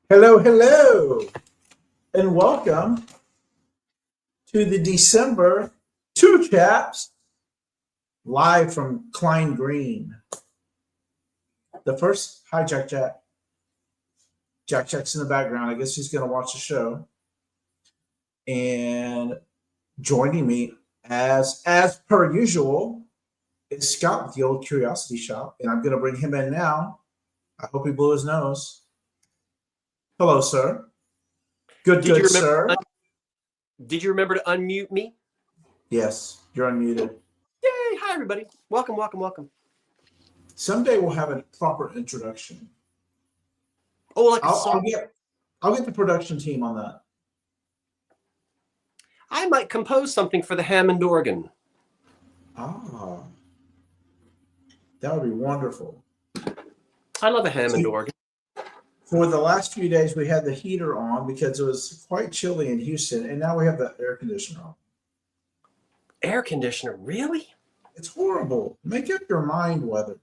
Hello, hello, and welcome to the December Two Chaps live from Klein Green. The first, hi Jack. Jack's in the background. I guess he's going to watch the show. And joining me, as per usual, is Scott with the Old Curiosity Shop, and I'm going to bring him in now. I hope he blew his nose. Hello, sir. Good, sir. Did you remember to unmute me? Yes, you're unmuted. Yay! Hi, everybody. Welcome. Someday we'll have a proper introduction. Oh, like a song. I'll get the production team on that. I might compose something for the Hammond organ. Ah, that would be wonderful. I love a Hammond organ. For the last few days, we had the heater on because it was quite chilly in Houston, and now we have the air conditioner on. Air conditioner, really? It's horrible. Make up your mind, weather.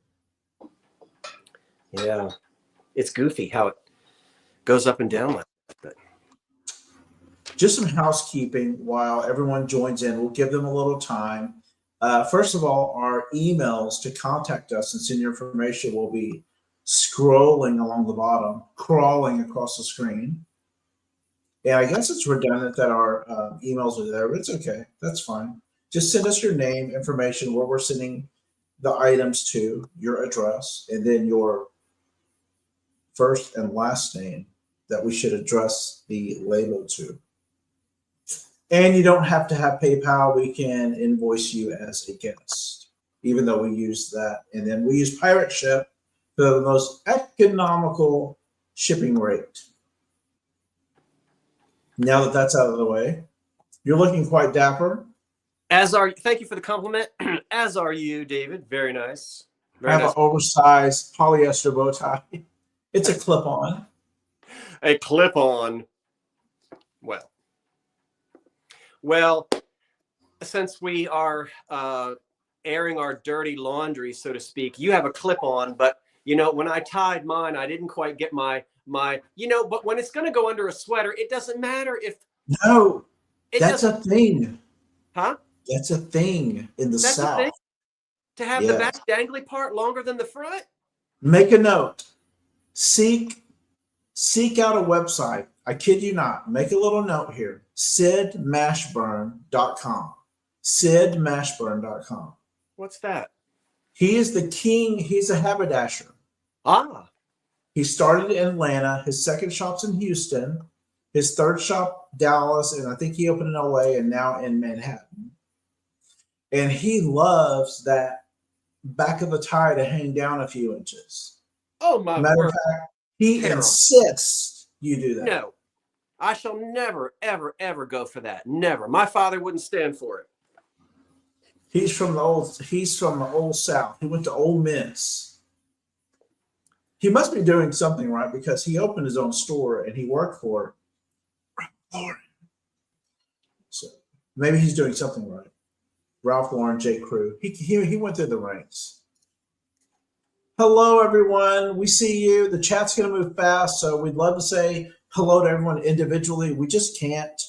Yeah, it's goofy how it goes up and down like that. Just some housekeeping while everyone joins in. We'll give them a little time. First of all, our emails to contact us and send your information will be scrolling along the bottom, crawling across the screen. And I guess it's redundant that our emails are there, but it's okay. That's fine. Just send us your name, information, where we're sending the items to, your address, and then your first and last name that we should address the label to. And you don't have to have PayPal. We can invoice you as a guest, even though we use that. And then we use Pirate Ship, the most economical shipping rate. Now that that's out of the way, you're looking quite dapper. Thank you for the compliment. As are you, David. Very nice. I have an oversized polyester bow tie. It's a clip-on. A clip-on. Well, since we are airing our dirty laundry, so to speak, you have a clip-on, but you know, when I tied mine, I didn't quite get my, but when it's going to go under a sweater, it doesn't matter if. No, that's a thing. Huh? That's a thing in the South. A thing? To have the back dangly part longer than the front? Make a note. Seek out a website. I kid you not. Make a little note here. SidMashburn.com. SidMashburn.com. What's that? He is the king. He's a haberdasher. Ah. He started in Atlanta. His second shop's in Houston. His third shop, Dallas, and I think he opened in LA and now in Manhattan. And he loves that back of the tie to hang down a few inches. Oh, my Matter word. of fact, he insists you do that. No, I shall never, ever, ever go for that. Never. My father wouldn't stand for it. He's from the old South. He went to Ole Miss. He must be doing something right because he opened his own store and he worked for Ralph Lauren. So maybe he's doing something right. Ralph Lauren, J. Crew. He went through the ranks. Hello, everyone. We see you. The chat's going to move fast, so we'd love to say hello to everyone individually. We just can't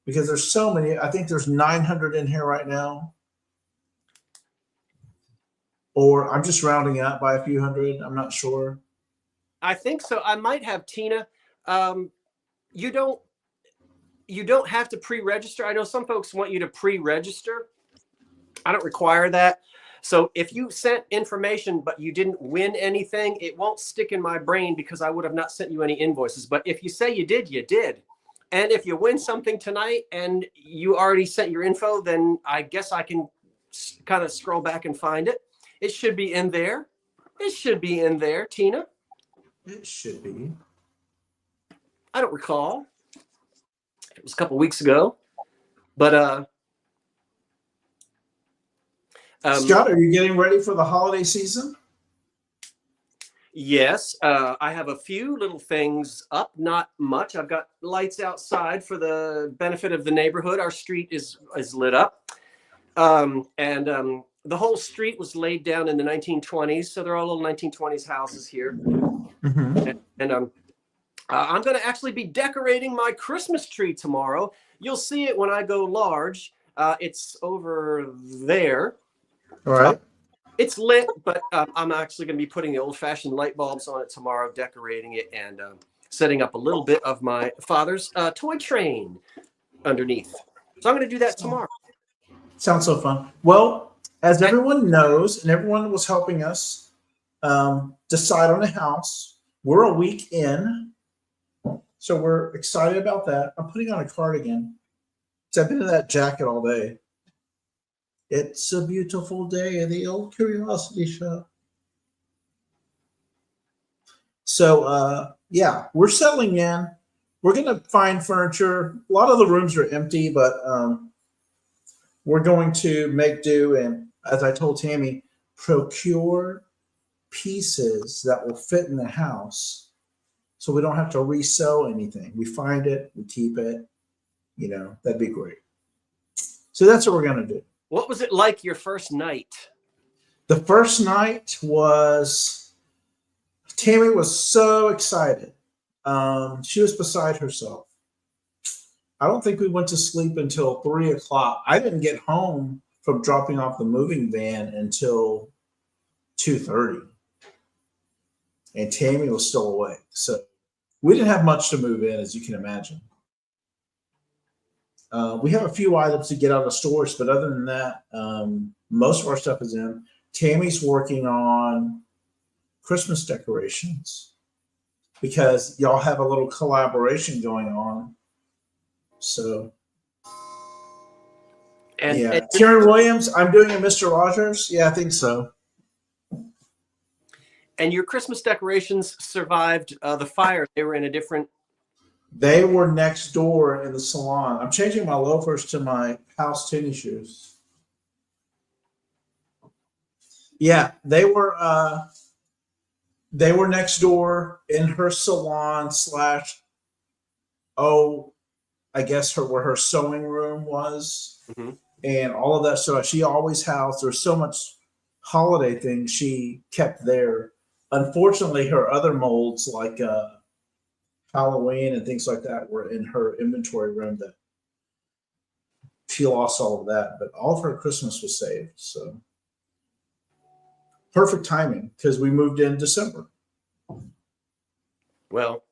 because there's so many. I think there's 900 in here right now. Or I'm just rounding up by a few hundred. I'm not sure. I think so. I might have Tina. You don't have to pre-register. I know some folks want you to pre-register. I don't require that. So if you sent information but you didn't win anything, it won't stick in my brain because I would have not sent you any invoices. But if you say you did, you did. And if you win something tonight and you already sent your info, then I guess I can kind of scroll back and find it. It should be in there. It should be in there, Tina. It should be. I don't recall. It was a couple weeks ago, but Scott, are you getting ready for the holiday season? yes, I have a few little things up, not much. I've got lights outside for the benefit of the neighborhood. Our street is lit up. And the whole street was laid down in the 1920s. So they're all little 1920s houses here. Mm-hmm. And I'm going to actually be decorating my Christmas tree tomorrow. You'll see it when I go large. It's over there. All right. It's lit, but I'm actually going to be putting the old-fashioned light bulbs on it tomorrow, decorating it, and setting up a little bit of my father's toy train underneath. So I'm going to do that tomorrow. Sounds so fun. Well, as everyone knows, and everyone was helping us decide on a house, we're a week in. So we're excited about that. I'm putting on a cardigan. So I've been in that jacket all day. It's a beautiful day in the old curiosity shop. So yeah, we're settling in. We're gonna find furniture. A lot of the rooms are empty, but we're going to make do, and as I told Tammy, procure pieces that will fit in the house so we don't have to resell anything. We find it, we keep it, that'd be great. So that's what we're going to do. What was it like your first night? The first night was, Tammy was so excited. She was beside herself. I don't think we went to sleep until 3 o'clock. I didn't get home from dropping off the moving van until 2:30. And Tammy was still awake. So we didn't have much to move in, as you can imagine. We have a few items to get out of storage, but other than that, most of our stuff is in. Tammy's working on Christmas decorations because y'all have a little collaboration going on. So, yeah. Karen Williams, I'm doing a Mr. Rogers. Yeah, I think so. And your Christmas decorations survived the fire. They were in a different... They were next door in the salon. I'm changing my loafers to my house tennis shoes. Yeah, they were next door in her salon / I guess where her sewing room was, and all of that. So she always housed. There's so much holiday things she kept there. Unfortunately, her other molds like Halloween and things like that were in her inventory room that she lost all of that, but all of her Christmas was saved. So perfect timing because we moved in December. Well,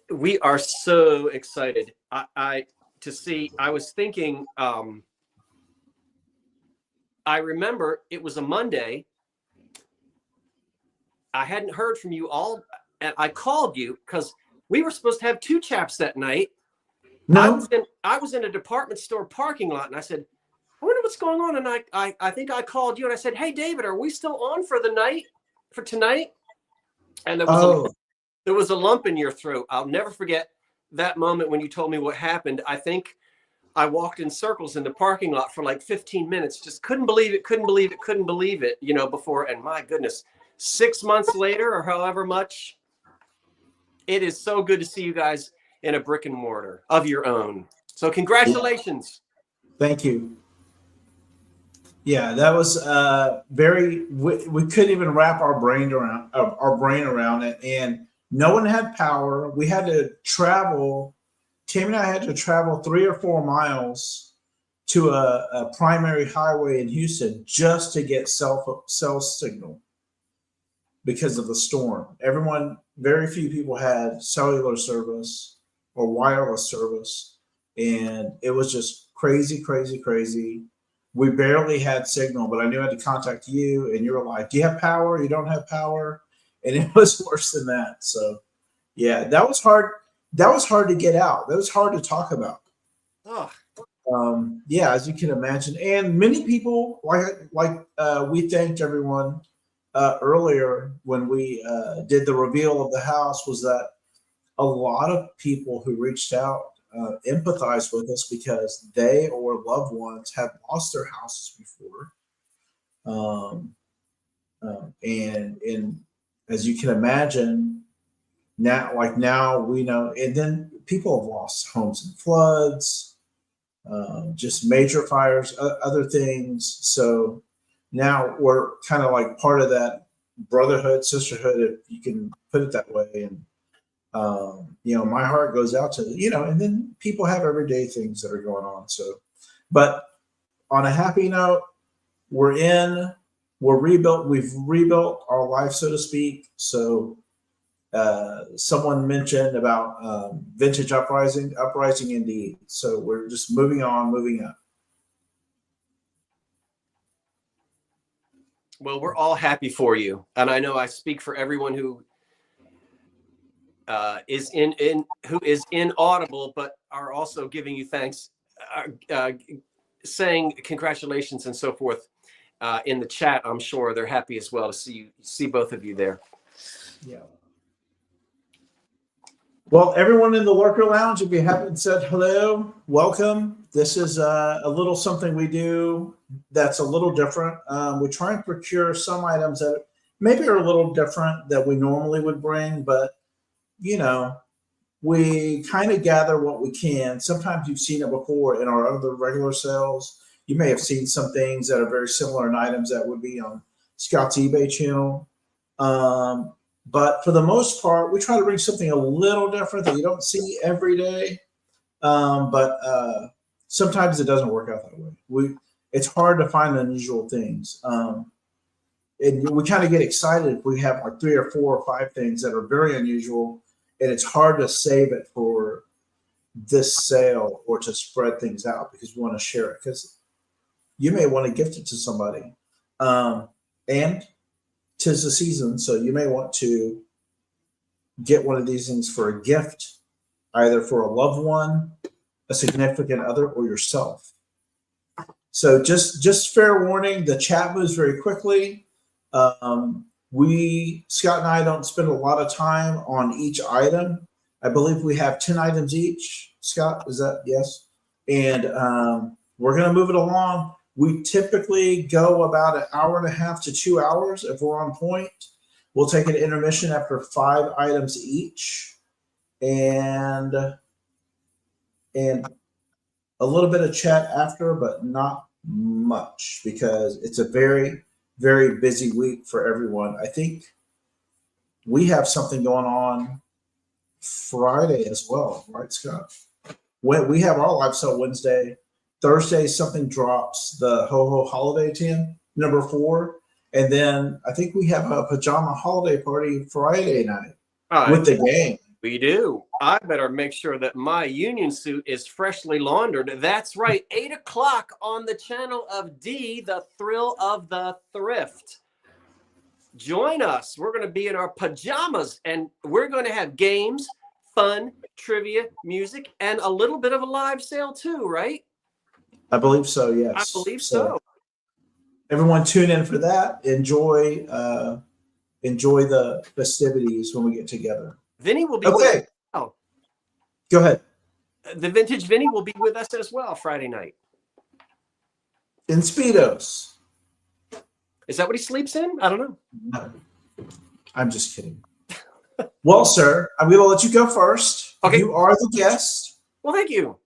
we are so excited. I was thinking, I remember it was a Monday. I hadn't heard from you all, and I called you because we were supposed to have 2 chaps that night. No, I was in a department store parking lot, and I said, I wonder what's going on. And I think I called you, and I said, hey, David, are we still on for tonight? And there was a lump in your throat. I'll never forget that moment when you told me what happened. I think I walked in circles in the parking lot for like 15 minutes. Just couldn't believe it, before. And my goodness, 6 months later or however much, it is so good to see you guys in a brick and mortar of your own. So congratulations. Thank you. Yeah, that was we couldn't even wrap our brain around it. And no one had power. We had to travel. Tammy and I had to travel 3 or 4 miles to a primary highway in Houston just to get cell signal because of the storm. Very few people had cellular service or wireless service. And it was just crazy, crazy, crazy. We barely had signal, but I knew I had to contact you. And you were like, do you have power? You don't have power? And it was worse than that. So, yeah, that was hard. That was hard to get out. That was hard to talk about. Oh. Yeah, as you can imagine. And many people, we thanked everyone earlier when we did the reveal of the house was that a lot of people who reached out empathized with us because they or loved ones have lost their houses before. Um, and as you can imagine, now we know, and then people have lost homes in floods, just major fires, other things. So now we're kind of like part of that brotherhood, sisterhood, if you can put it that way. And my heart goes out to and then people have everyday things that are going on. So, but on a happy note, we're in, we're rebuilt, we've rebuilt our life, so to speak. So someone mentioned about vintage uprising indeed. So we're just moving on, moving up. Well, we're all happy for you, and I know I speak for everyone who is who is inaudible, but are also giving you thanks, saying congratulations and so forth in the chat. I'm sure they're happy as well to see both of you there. Yeah. Well, everyone in the Lurker Lounge, if you haven't said hello, welcome. This is a little something we do that's a little different. We try and procure some items that maybe are a little different that we normally would bring, but we kind of gather what we can. Sometimes you've seen it before in our other regular sales. You may have seen some things that are very similar in items that would be on Scott's eBay channel. But for the most part, we try to bring something a little different that you don't see every day. But sometimes it doesn't work out that way. It's hard to find unusual things. And we kind of get excited if we have like 3 or 4 or 5 things that are very unusual, and it's hard to save it for this sale or to spread things out because we want to share it, because you may want to gift it to somebody. And 'tis the season, so you may want to get one of these things for a gift, either for a loved one, a significant other, or yourself. So just fair warning, the chat moves very quickly. Scott and I don't spend a lot of time on each item. I believe we have 10 items each. Scott, is that yes? And we're going to move it along. We typically go about an hour and a half to 2 hours if we're on point. We'll take an intermission after 5 items each, and a little bit of chat after, but not much because it's a very, very busy week for everyone. I think we have something going on Friday as well, right, Scott? When we have our live sale Wednesday, Thursday something drops, the Ho Ho Holiday 10, number 4. And then I think we have a pajama holiday party Friday night with the gang. We do. I better make sure that my union suit is freshly laundered. That's right. 8 o'clock on the channel of D, the thrill of the thrift. Join us. We're going to be in our pajamas, and we're going to have games, fun, trivia, music, and a little bit of a live sale too, right? I believe so, yes. I believe so. Everyone tune in for that. Enjoy the festivities when we get together. Vinny will be okay. with us. Oh. Go ahead. The vintage Vinny will be with us as well Friday night. In Speedos. Is that what he sleeps in? I don't know. No. I'm just kidding. Well, sir, I'm going to let you go first. Okay. You are the guest. Well, thank you.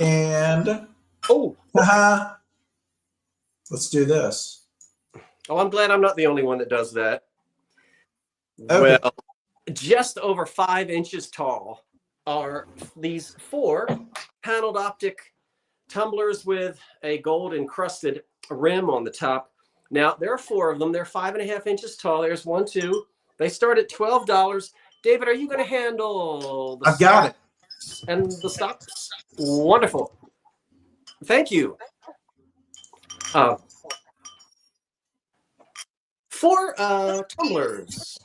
And let's do this. Oh, I'm glad I'm not the only one that does that. Okay. Well, just over 5 inches tall are these 4 paneled optic tumblers with a gold encrusted rim on the top. Now, there are 4 of them. They're 5.5 inches tall. There's 1, 2. They start at $12. David, are you going to handle the I've got it. And the stops? Wonderful. Thank you. 4 tumblers.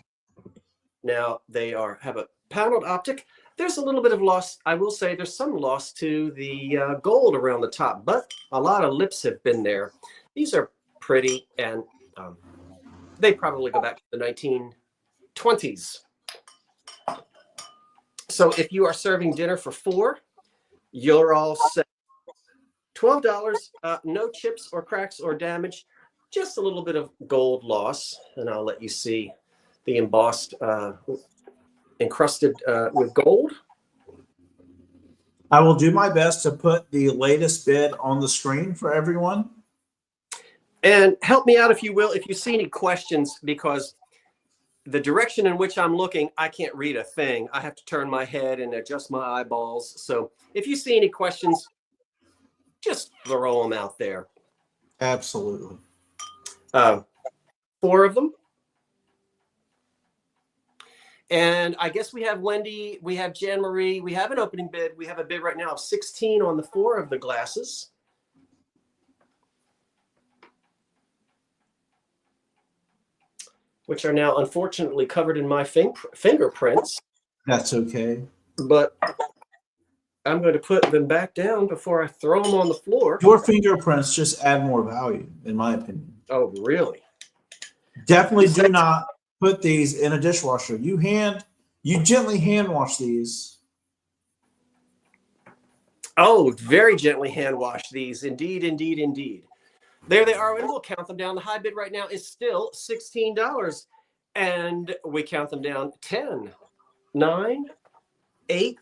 Now they have a paneled optic. There's a little bit of loss. I will say there's some loss to the gold around the top, but a lot of lips have been there. These are pretty, and They probably go back to the 1920s. So if you are serving dinner for 4, you're all set. $12, no chips or cracks or damage, just a little bit of gold loss. And I'll let you see the embossed, encrusted with gold. I will do my best to put the latest bid on the screen for everyone. And help me out if you will, if you see any questions, because the direction in which I'm looking, I can't read a thing. I have to turn my head and adjust my eyeballs. So if you see any questions, just throw them out there. Absolutely. 4 of them. And I guess we have Wendy, we have Jan Marie, we have an opening bid. We have a bid right now of 16 on the 4 of the glasses. Which are now unfortunately covered in my fingerprints. That's okay. But I'm going to put them back down before I throw them on the floor. Your fingerprints just add more value, in my opinion. Oh, really? Definitely do not put these in a dishwasher. You gently hand wash these. Oh, very gently hand wash these. Indeed, indeed, indeed. There they are, and we'll count them down. The high bid right now is still $16. And we count them down 10, 9, 8,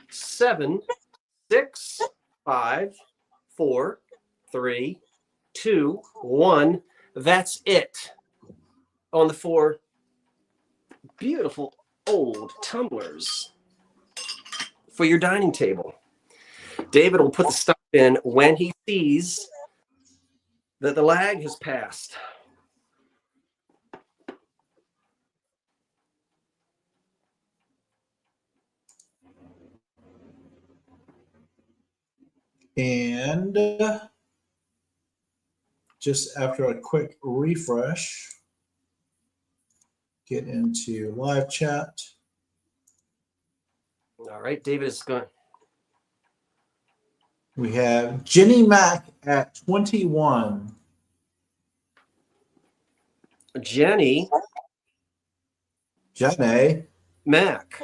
7, 6, 5, 4, 3, 2, 1. That's it on the 4 beautiful old tumblers for your dining table. David will put the stuff in when he sees that the lag has passed. And just after a quick refresh, get into live chat. All right, David is going. We have Jenny Mac at 21. Jenny Mac,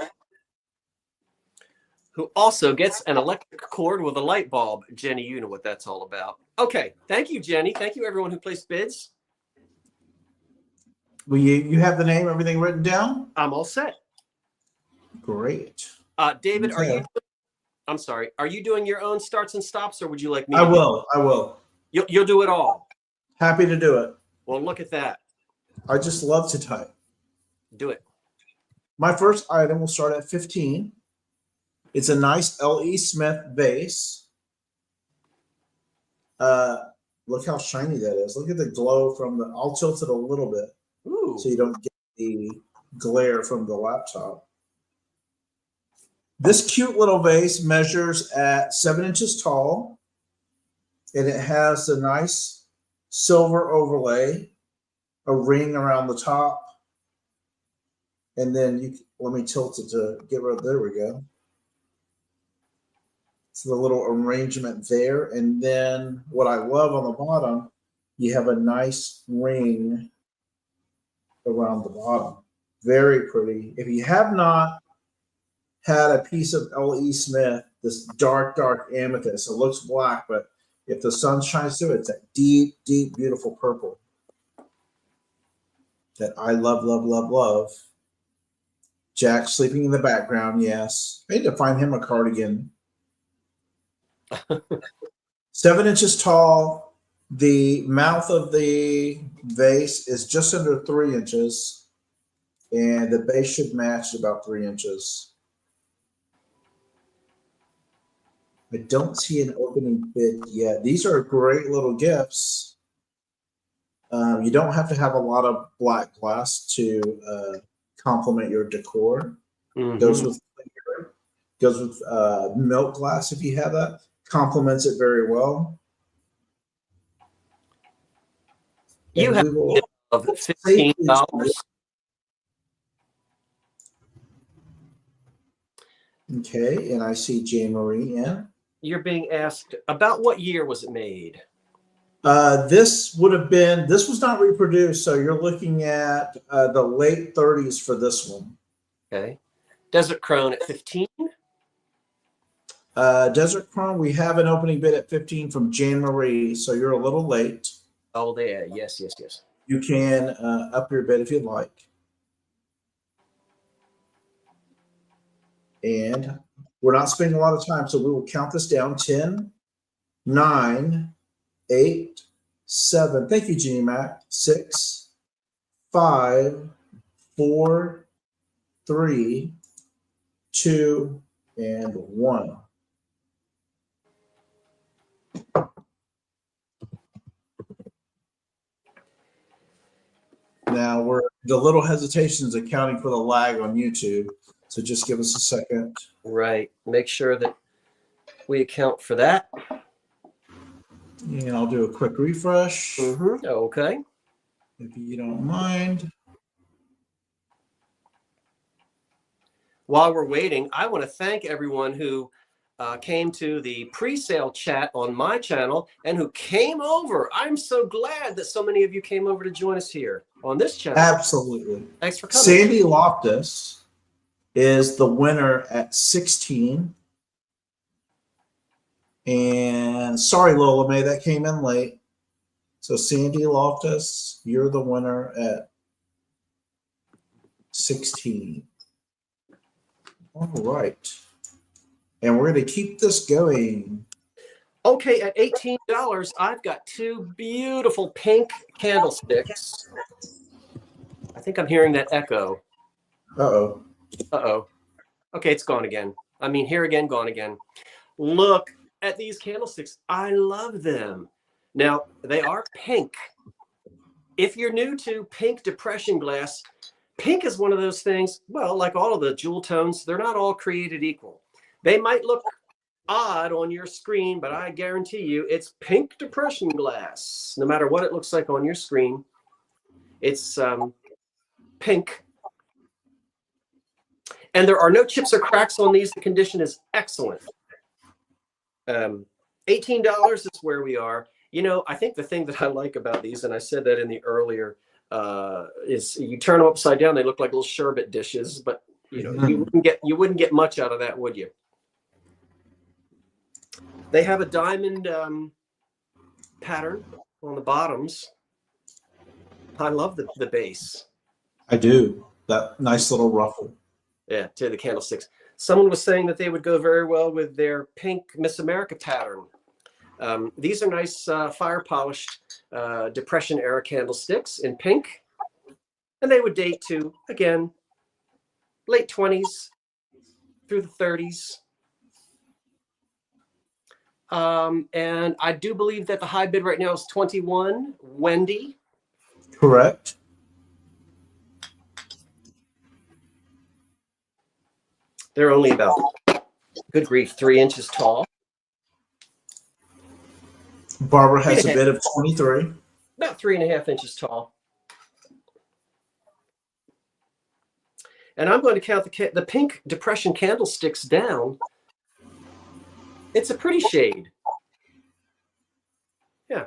who also gets an electric cord with a light bulb. Jenny, you know what that's all about. Okay, thank you, Jenny. Thank you, everyone who placed bids. Well, you have the name, everything written down? I'm all set. Great. David, Okay. I'm sorry. Are you doing your own starts and stops, or would you like me? I will. You'll do it all. Happy to do it. Well, look at that. I just love to type. Do it. My first item will start at 15. It's a nice L.E. Smith vase. Look how shiny that is. Look at the glow from the. I'll tilt it a little bit. Ooh. So you don't get the glare from the laptop. This cute little vase measures at 7 inches tall, and it has a nice silver overlay, a ring around the top, and then let me tilt it to get rid of. There we go. So the little arrangement there, and then what I love on the bottom, you have a nice ring around the bottom. Very pretty. If you have not had a piece of L.E. Smith, this dark amethyst, it looks black, but if the sun shines through it, it's that deep, beautiful purple that I love. Jack sleeping in the background, yes. I need to find him a cardigan. 7 inches tall. The mouth of the vase is just under 3 inches, and the base should match about 3 inches. I don't see an opening bid yet. These are great little gifts. You don't have to have a lot of black glass to complement your decor. Mm-hmm. Goes with milk glass if you have that. Complements it very well. You have of $15. Okay, and I see Jane Marie in. You're being asked about what year was it made? This was not reproduced, so you're looking at the late 30s for this one. Okay. Desert Crone at 15. Desert Chrome, we have an opening bid at 15 from Jan Marie, so you're a little late. Oh, there. Yes. You can up your bid if you'd like. And we're not spending a lot of time, so we will count this down. 10, 9, 8, 7. Thank you, Jeannie Mac. 6, 5, 4, 3, 2, and 1. Now the little hesitation is accounting for the lag on YouTube. So just give us a second. Right. Make sure that we account for that. And I'll do a quick refresh. Mm-hmm. Okay. If you don't mind. While we're waiting, I want to thank everyone who came to the pre-sale chat on my channel and who came over. I'm so glad that so many of you came over to join us here on this channel. Absolutely. Thanks for coming. Sandy Loftus is the winner at 16. And sorry, Lola May, that came in late. So Sandy Loftus, you're the winner at 16. All right. And we're going to keep this going. Okay, at $18, I've got 2 beautiful pink candlesticks. I think I'm hearing that echo. Uh-oh. Uh-oh. Okay, it's gone again. I mean, here again, gone again. Look at these candlesticks. I love them. Now, they are pink. If you're new to pink depression glass, pink is one of those things, well, like all of the jewel tones, they're not all created equal. They might look odd on your screen, but I guarantee you it's pink depression glass. No matter what it looks like on your screen, it's pink. And there are no chips or cracks on these. The condition is excellent. $18 is where we are. You know, I think the thing that I like about these, and I said that in the earlier, is you turn them upside down, they look like little sherbet dishes, but you know, you wouldn't get much out of that, would you? They have a diamond pattern on the bottoms. I love the base. I do. That nice little ruffle. Yeah, to the candlesticks. Someone was saying that they would go very well with their pink Miss America pattern. These are nice fire polished Depression era candlesticks in pink. And they would date to, again, late 20s through the 30s. And I do believe that the high bid right now is 21. Wendy. Correct. They're only about, good grief, 3 inches tall. Barbara has a bid of 23. About 3.5 inches tall. And I'm going to count the pink Depression candlesticks down. It's a pretty shade. Yeah.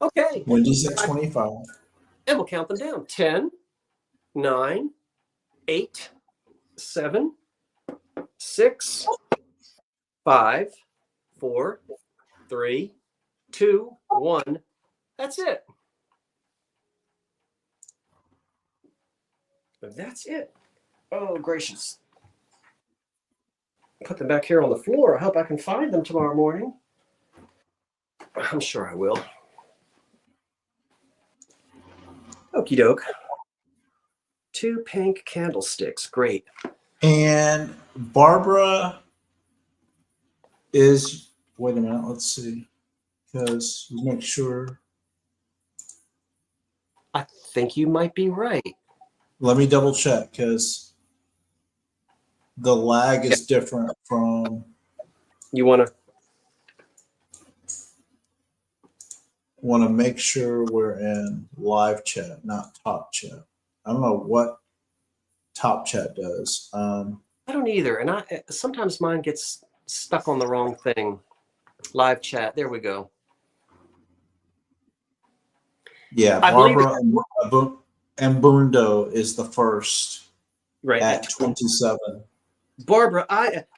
Okay. Wendy's at 25. And we'll count them down. 10, 9, 8, 7, 6, 5, 4, 3, 2, 1. That's it. That's it. Oh, gracious. Put them back here on the floor. I hope I can find them tomorrow morning. I'm sure I will. Okie doke. 2 pink candlesticks. Great. And Barbara is, wait a minute, let's see. Because make sure. I think you might be right. Let me double check because the lag is different from. You want to make sure we're in live chat, not top chat. I don't know what top chat does. I don't either. And sometimes mine gets stuck on the wrong thing. Live chat. There we go. Yeah, I believe Barbara and Bundo is the first right at 27. Barbara,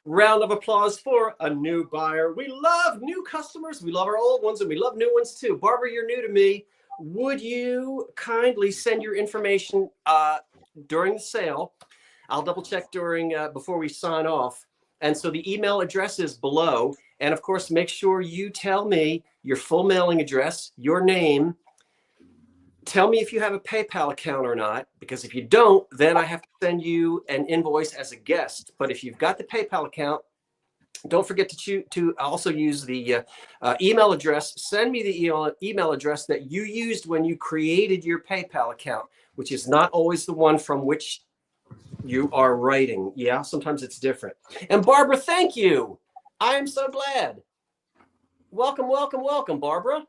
round of applause for a new buyer. We love new customers. We love our old ones, and we love new ones too. Barbara, you're new to me. Would you kindly send your information during the sale? I'll double check before we sign off. And so the email address is below. And of course, make sure you tell me your full mailing address, your name. Tell me if you have a PayPal account or not, because if you don't, then I have to send you an invoice as a guest. But if you've got the PayPal account, don't forget to also use the email address. Send me the email address that you used when you created your PayPal account, which is not always the one from which you are writing. Yeah, sometimes it's different. And Barbara, thank you. I am so glad. Welcome, welcome, welcome, Barbara.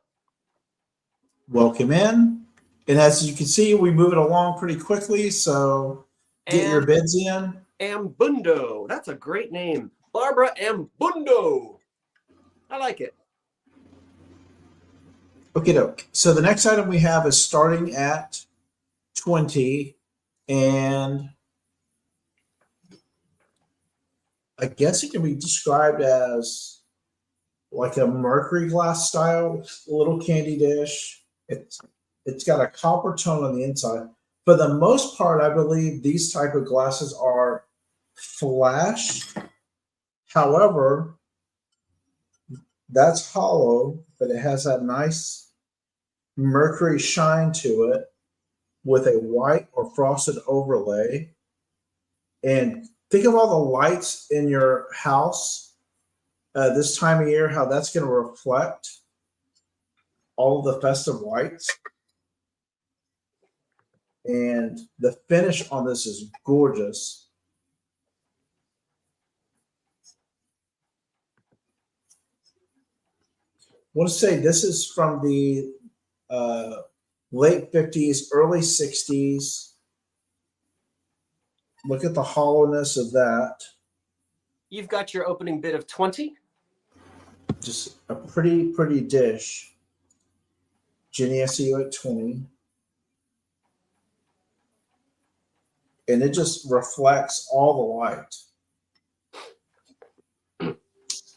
Welcome in. And as you can see, we move it along pretty quickly. So get your bids in. Ambundo. That's a great name. Barbara Ambundo. I like it. Okay, so the next item we have is starting at 20, and I guess it can be described as like a Mercury glass style little candy dish. It's got a copper tone on the inside. For the most part, I believe these type of glasses are flashed. However, that's hollow, but it has that nice Mercury shine to it with a white or frosted overlay. And think of all the lights in your house this time of year, how that's going to reflect all of the festive lights. And the finish on this is gorgeous. I want to say this is from the late 50s, early 60s. Look at the hollowness of that. You've got your opening bid of 20. Just a pretty, pretty dish. Jenny, I see you at 20. And it just reflects all the light.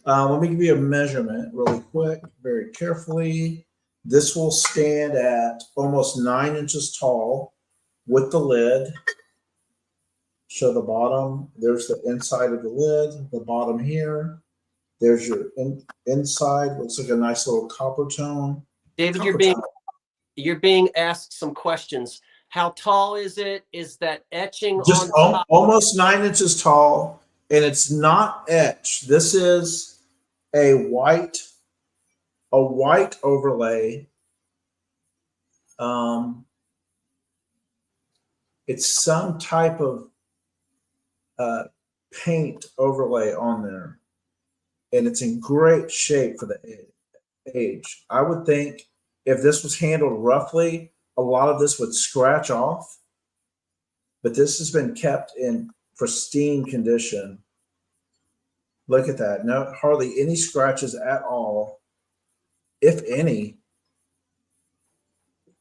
Let me give you a measurement really quick, very carefully. This will stand at almost 9 inches tall with the lid. Show the bottom. There's the inside of the lid, the bottom here. There's your inside. Looks like a nice little copper tone. David, you're being asked some questions. How tall is it? Is that etching just on top? Almost 9 inches tall, and it's not etched. This is a white overlay. It's some type of paint overlay on there, and it's in great shape for the age. I would think if this was handled roughly, a lot of this would scratch off, but this has been kept in pristine condition. Look at that. No, hardly any scratches at all, if any.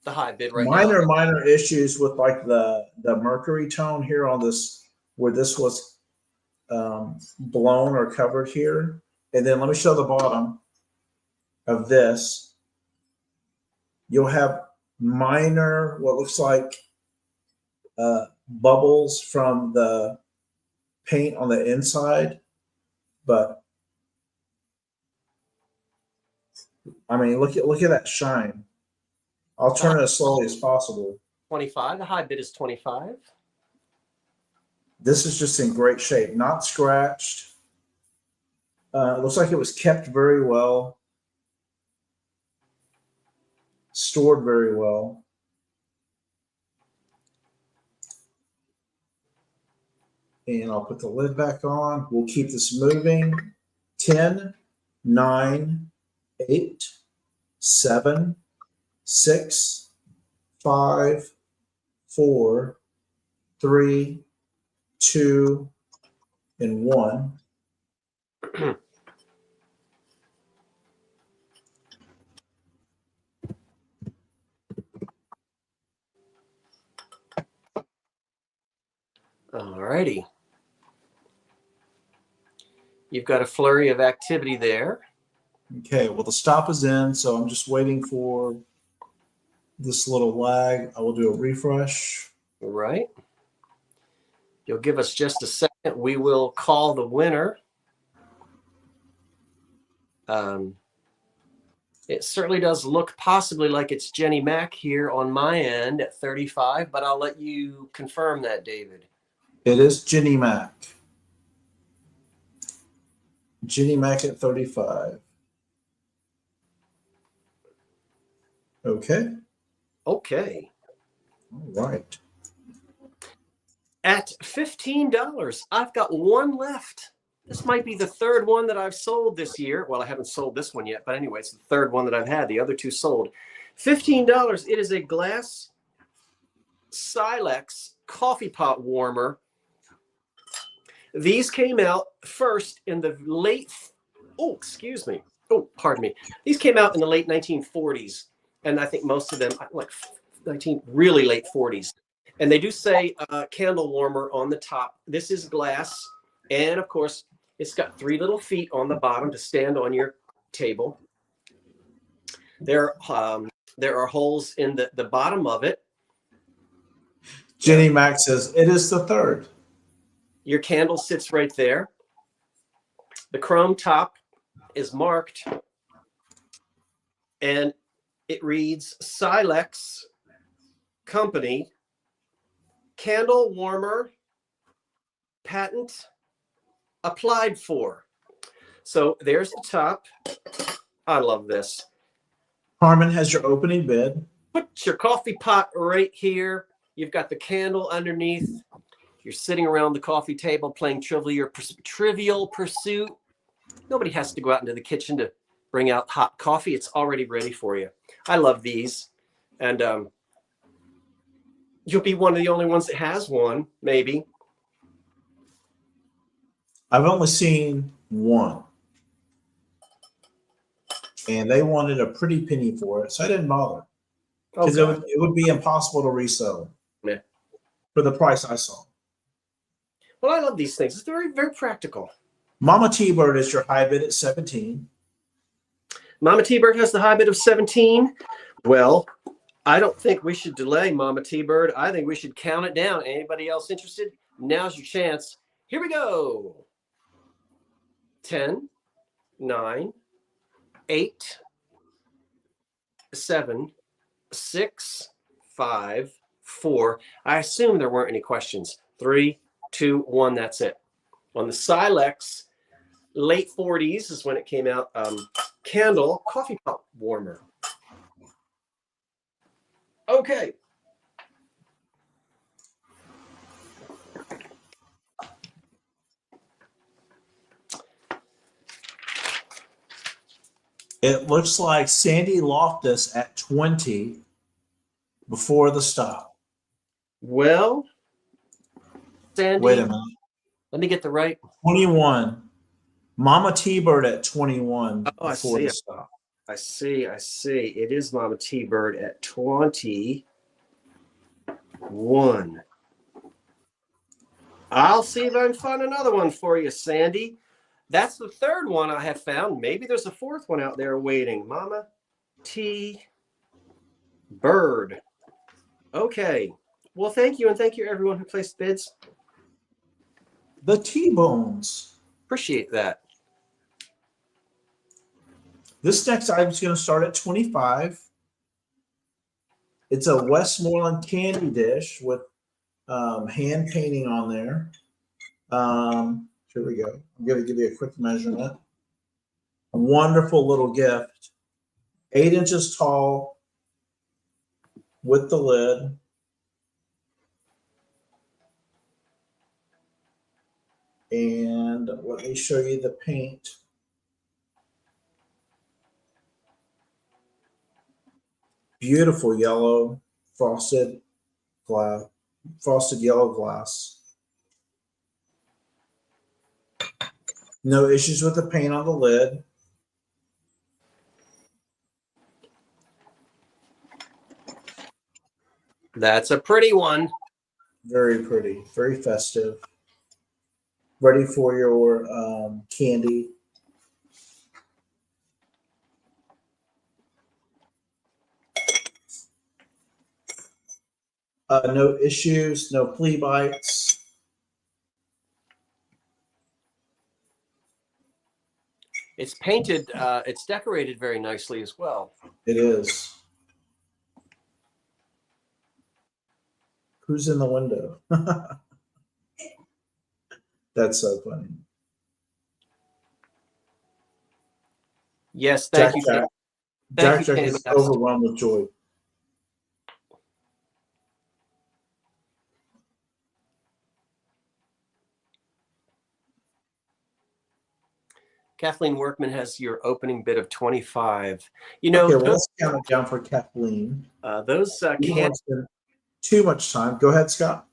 The high bid right now. Minor issues with like the Mercury tone here on this, where this was blown or covered here. And then let me show the bottom of this. You'll have minor, what looks like bubbles from the paint on the inside. But I mean, look at that shine. I'll turn it as slowly as possible. 25. The high bid is 25. This is just in great shape, not scratched. It looks like it was kept very well, stored very well. And I'll put the lid back on. We'll keep this moving. 10, 9, 8, 7, 6, 5, 4, 3, 2, and 1. All righty. You've got a flurry of activity there. Okay, well, the stop is in, so I'm just waiting for this little lag. I will do a refresh. All right. You'll give us just a second. We will call the winner. It certainly does look possibly like it's Jenny Mack here on my end at 35, but I'll let you confirm that, David. It is Jenny Mack. Jenny Mack at 35. Okay. Okay. All right. At $15, I've got one left. This might be the third one that I've sold this year. Well, I haven't sold this one yet, but anyway, it's the third one that I've had. The other two sold. $15. It is a glass silx coffee pot warmer. These came out first in the late, pardon me. These came out in the late 1940s. And I think most of them, like really late 40s. And they do say candle warmer on the top. This is glass. And of course, it's got 3 little feet on the bottom to stand on your table. There are holes in the bottom of it. Jenny Mack says, it is the third. Your candle sits right there. The chrome top is marked. And it reads Silx Company Candle Warmer Patent Applied For. So there's the top. I love this. Carmen has your opening bid. Put your coffee pot right here. You've got the candle underneath. You're sitting around the coffee table playing Trivial Pursuit. Nobody has to go out into the kitchen to bring out hot coffee. It's already ready for you. I love these. And you'll be one of the only ones that has one, maybe. I've only seen one. And they wanted a pretty penny for it, so I didn't bother. Because it would be impossible to resell for the price I saw. Well, I love these things. It's very, very practical. Mama T-Bird is your high bid at 17. Mama T-Bird has the high bid of 17. Well, I don't think we should delay, Mama T-Bird. I think we should count it down. Anybody else interested? Now's your chance. Here we go. 10, 9, 8, 7, 6, 5, 4. I assume there weren't any questions. 3, 2, 1. That's it. On the Silx, late 40s is when it came out. Candle coffee pot warmer. Okay. It looks like Sandy Loftus at 20 before the stop. Well, Sandy, wait a minute. Let me get the right. 21. Mama T-Bird at 21 before the stop. I see. It is Mama T-Bird at 21. I'll see if I can find another one for you, Sandy. That's the third one I have found. Maybe there's a fourth one out there waiting. Mama T-Bird. Okay. Well, thank you, and thank you everyone who placed bids. The T-Bones. Appreciate that. This next item is going to start at 25. It's a Westmoreland candy dish with hand painting on there. Here we go. I'm going to give you a quick measurement. A wonderful little gift. 8 inches tall with the lid. And let me show you the paint. Beautiful yellow frosted yellow glass. No issues with the paint on the lid. That's a pretty one. Very pretty, very festive. Ready for your candy. No issues, no flea bites. It's painted. It's decorated very nicely as well. It is. Who's in the window? That's so funny. Yes, thank you. Jack. Thank Jack you, is Tammy. overwhelmed with joy. Kathleen Workman has your opening bid of 25. You know, Okay, well, let's count it down for Kathleen. those We don't can't want to spend too much time. Go ahead, Scott.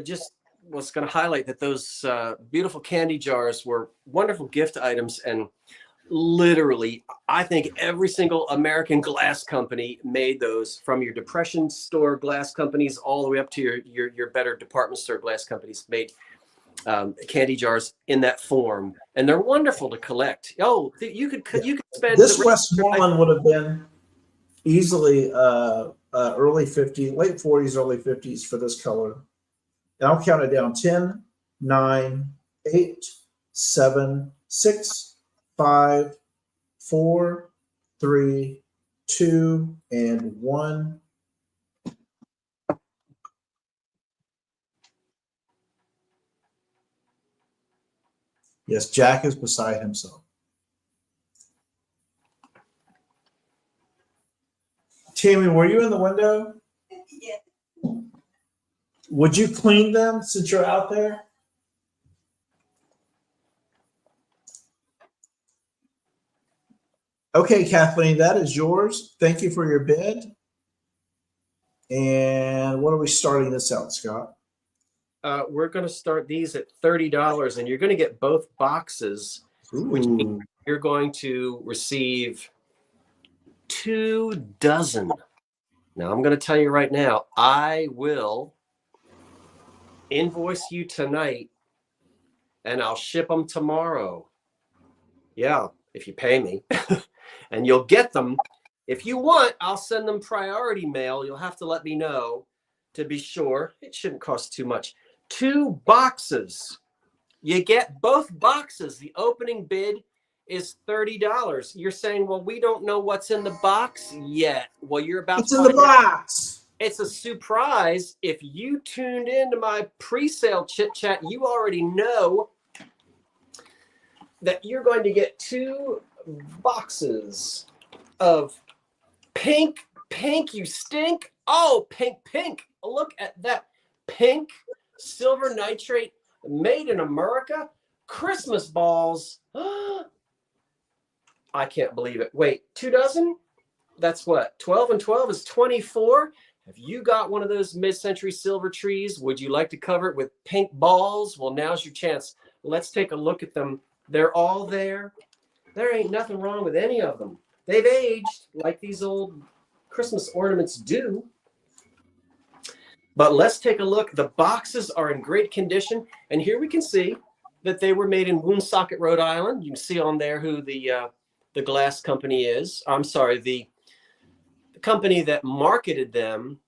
just was going to highlight that those beautiful candy jars were wonderful gift items, and literally, I think every single American glass company made those, from your depression store glass companies all the way up to your better department store glass companies made candy jars in that form, and they're wonderful to collect. Oh, you could spend This Westmoreland would have been easily early 50s, late 40s, early 50s for this color. And I'll count it down: 10, 9, 8, 7, 6, 5, 4, 3, 2, and 1. Yes, Jack is beside himself. Tammy, were you in the window? Yeah. Would you clean them since you're out there? Okay, Kathleen, that is yours. Thank you for your bid. And what are we starting this out, Scott? We're going to start these at $30, and you're going to get both boxes, which means you're going to receive 2 dozen. Now, I'm going to tell you right now, I will invoice you tonight, and I'll ship them tomorrow. Yeah, if you pay me. And you'll get them. If you want, I'll send them priority mail. You'll have to let me know to be sure. It shouldn't cost too much. 2 boxes. You get both boxes. The opening bid is $30. You're saying, well, we don't know what's in the box yet. Well, you're about to find box. It's a surprise. If you tuned into my pre-sale chit chat, you already know that you're going to get 2 boxes of pink you stink. Oh, pink. Look at that. Pink silver nitrate made in America Christmas balls. I can't believe it. Wait, 2 dozen? That's what? 12 and 12 is 24. Have you got one of those mid-century silver trees? Would you like to cover it with pink balls? Well, now's your chance. Let's take a look at them. They're all there. There ain't nothing wrong with any of them. They've aged like these old Christmas ornaments do. But let's take a look. The boxes are in great condition. And here we can see that they were made in Woonsocket, Rhode Island. You can see on there who the glass company is. I'm sorry, the company that marketed them.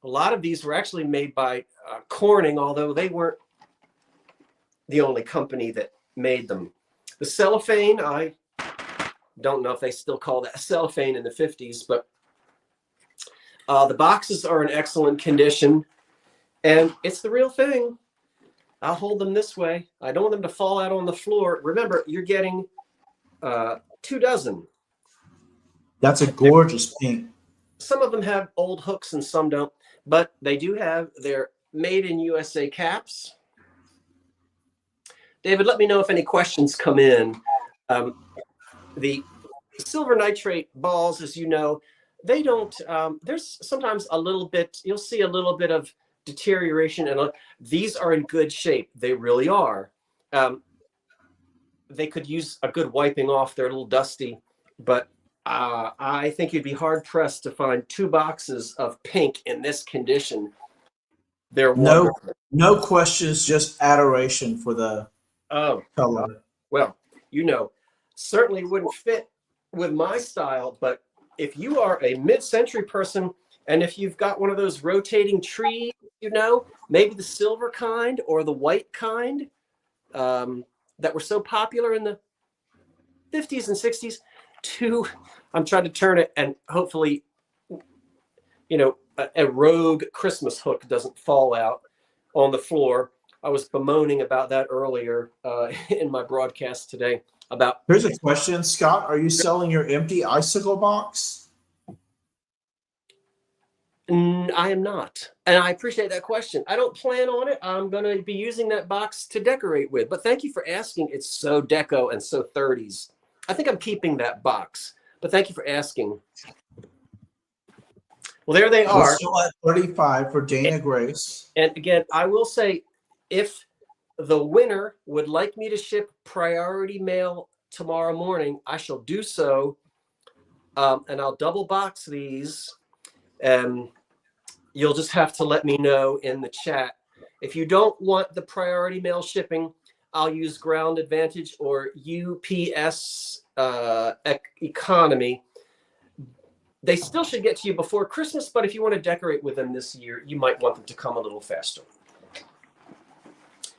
A lot of these were actually made by Corning, although they weren't the only company that made them. The cellophane, I don't know if they still call that cellophane in the 50s, but the boxes are in excellent condition, and it's the real thing. I'll hold them this way. I don't want them to fall out on the floor. Remember, you're getting 2 dozen. That's a gorgeous pink. Some of them have old hooks and some don't, but they do have their made in USA caps. David, let me know if any questions come in. The silver nitrate balls, as you know, they don't, there's sometimes a little bit, you'll see a little bit of deterioration, and these are in good shape. They really are. They could use a good wiping off. They're a little dusty, but I think you'd be hard pressed to find 2 boxes of pink in this condition. They're No, wonderful. no questions, just adoration for the Oh, color. well, certainly wouldn't fit with my style, but if you are a mid-century person and if you've got one of those rotating trees, maybe the silver kind or the white kind that were so popular in the 50s and 60s, I'm trying to turn it and hopefully, a rogue Christmas hook doesn't fall out on the floor. I was bemoaning about that earlier in my broadcast today about. Here's a question, Scott. Are you selling your empty icicle box? I am not. And I appreciate that question. I don't plan on it. I'm going to be using that box to decorate with. But thank you for asking. It's so deco and so 30s. I think I'm keeping that box. But thank you for asking. Well, there they We're are. still at 35 for Dana Grace. And again, I will say, if the winner would like me to ship priority mail tomorrow morning, I shall do so. And I'll double box these. And you'll just have to let me know in the chat. If you don't want the priority mail shipping, I'll use Ground Advantage or UPS Economy. They still should get to you before Christmas, but if you want to decorate with them this year, you might want them to come a little faster.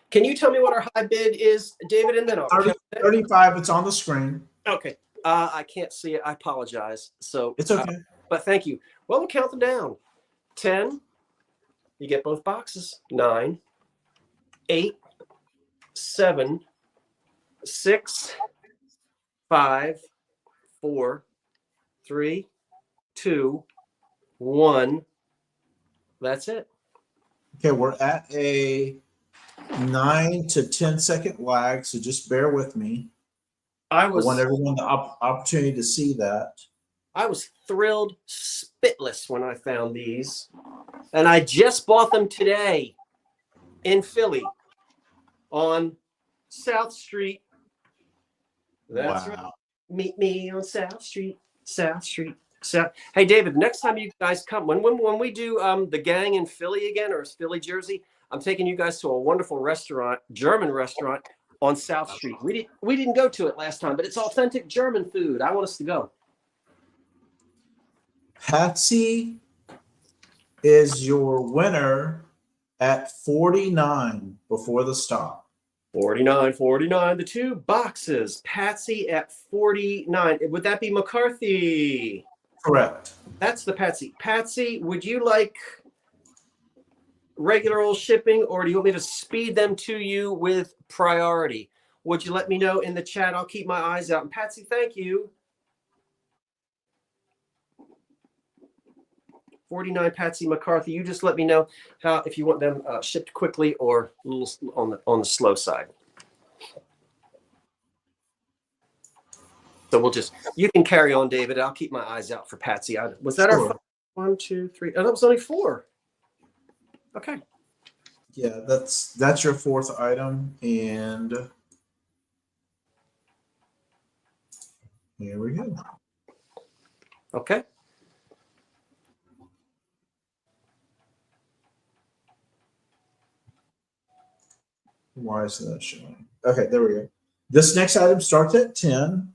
Can you tell me what our high bid is, David? And then I'll 35, it's on the screen. Okay. I can't see it. I apologize. So It's okay. But thank you. Well, we'll count them down. 10. You get both boxes. 9, 8, 7, 6, 5, 4, 3, 2, 1. That's it. Okay, we're at a 9 to 10 second lag, so just bear with me. I want everyone the opportunity to see that. I was thrilled spitless when I found these. And I just bought them today in Philly on South Street. That's right. Meet me on South Street. Hey, David, next time you guys come, when we do the gang in Philly again, or Philly, Jersey, I'm taking you guys to a wonderful restaurant, German restaurant on South Street. We didn't go to it last time, but it's authentic German food. I want us to go. Patsy is your winner at 49 before the stop. 49, the 2 boxes. Patsy at 49. Would that be McCarthy? Correct. That's the Patsy. Patsy, would you like regular old shipping, or do you want me to speed them to you with priority? Would you let me know in the chat? I'll keep my eyes out. And Patsy, thank you. 49 Patsy McCarthy. You just let me know if you want them shipped quickly or a little on the slow side. So you can carry on, David. I'll keep my eyes out for Patsy. Was that our 1, 2, 3? Oh, that was only 4. Okay. Yeah, that's your 4th item, and here we go. Okay. Why is that showing? Okay, there we go. This next item starts at 10.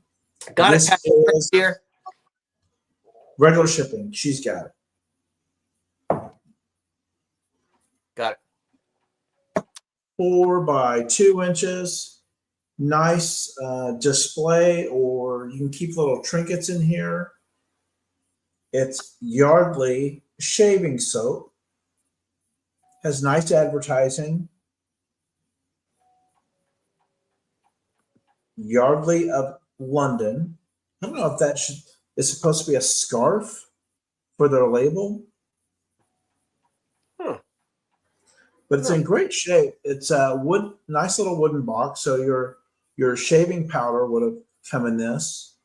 Got it, Patsy, here. Regular shipping. She's got it. Got it. 4 by 2 inches. Nice display, or you can keep little trinkets in here. It's Yardley shaving soap. Has nice advertising. Yardley of London. I don't know if that is supposed to be a scarf for their label. But it's in great shape. It's a nice little wooden box. So your shaving powder would have come in this.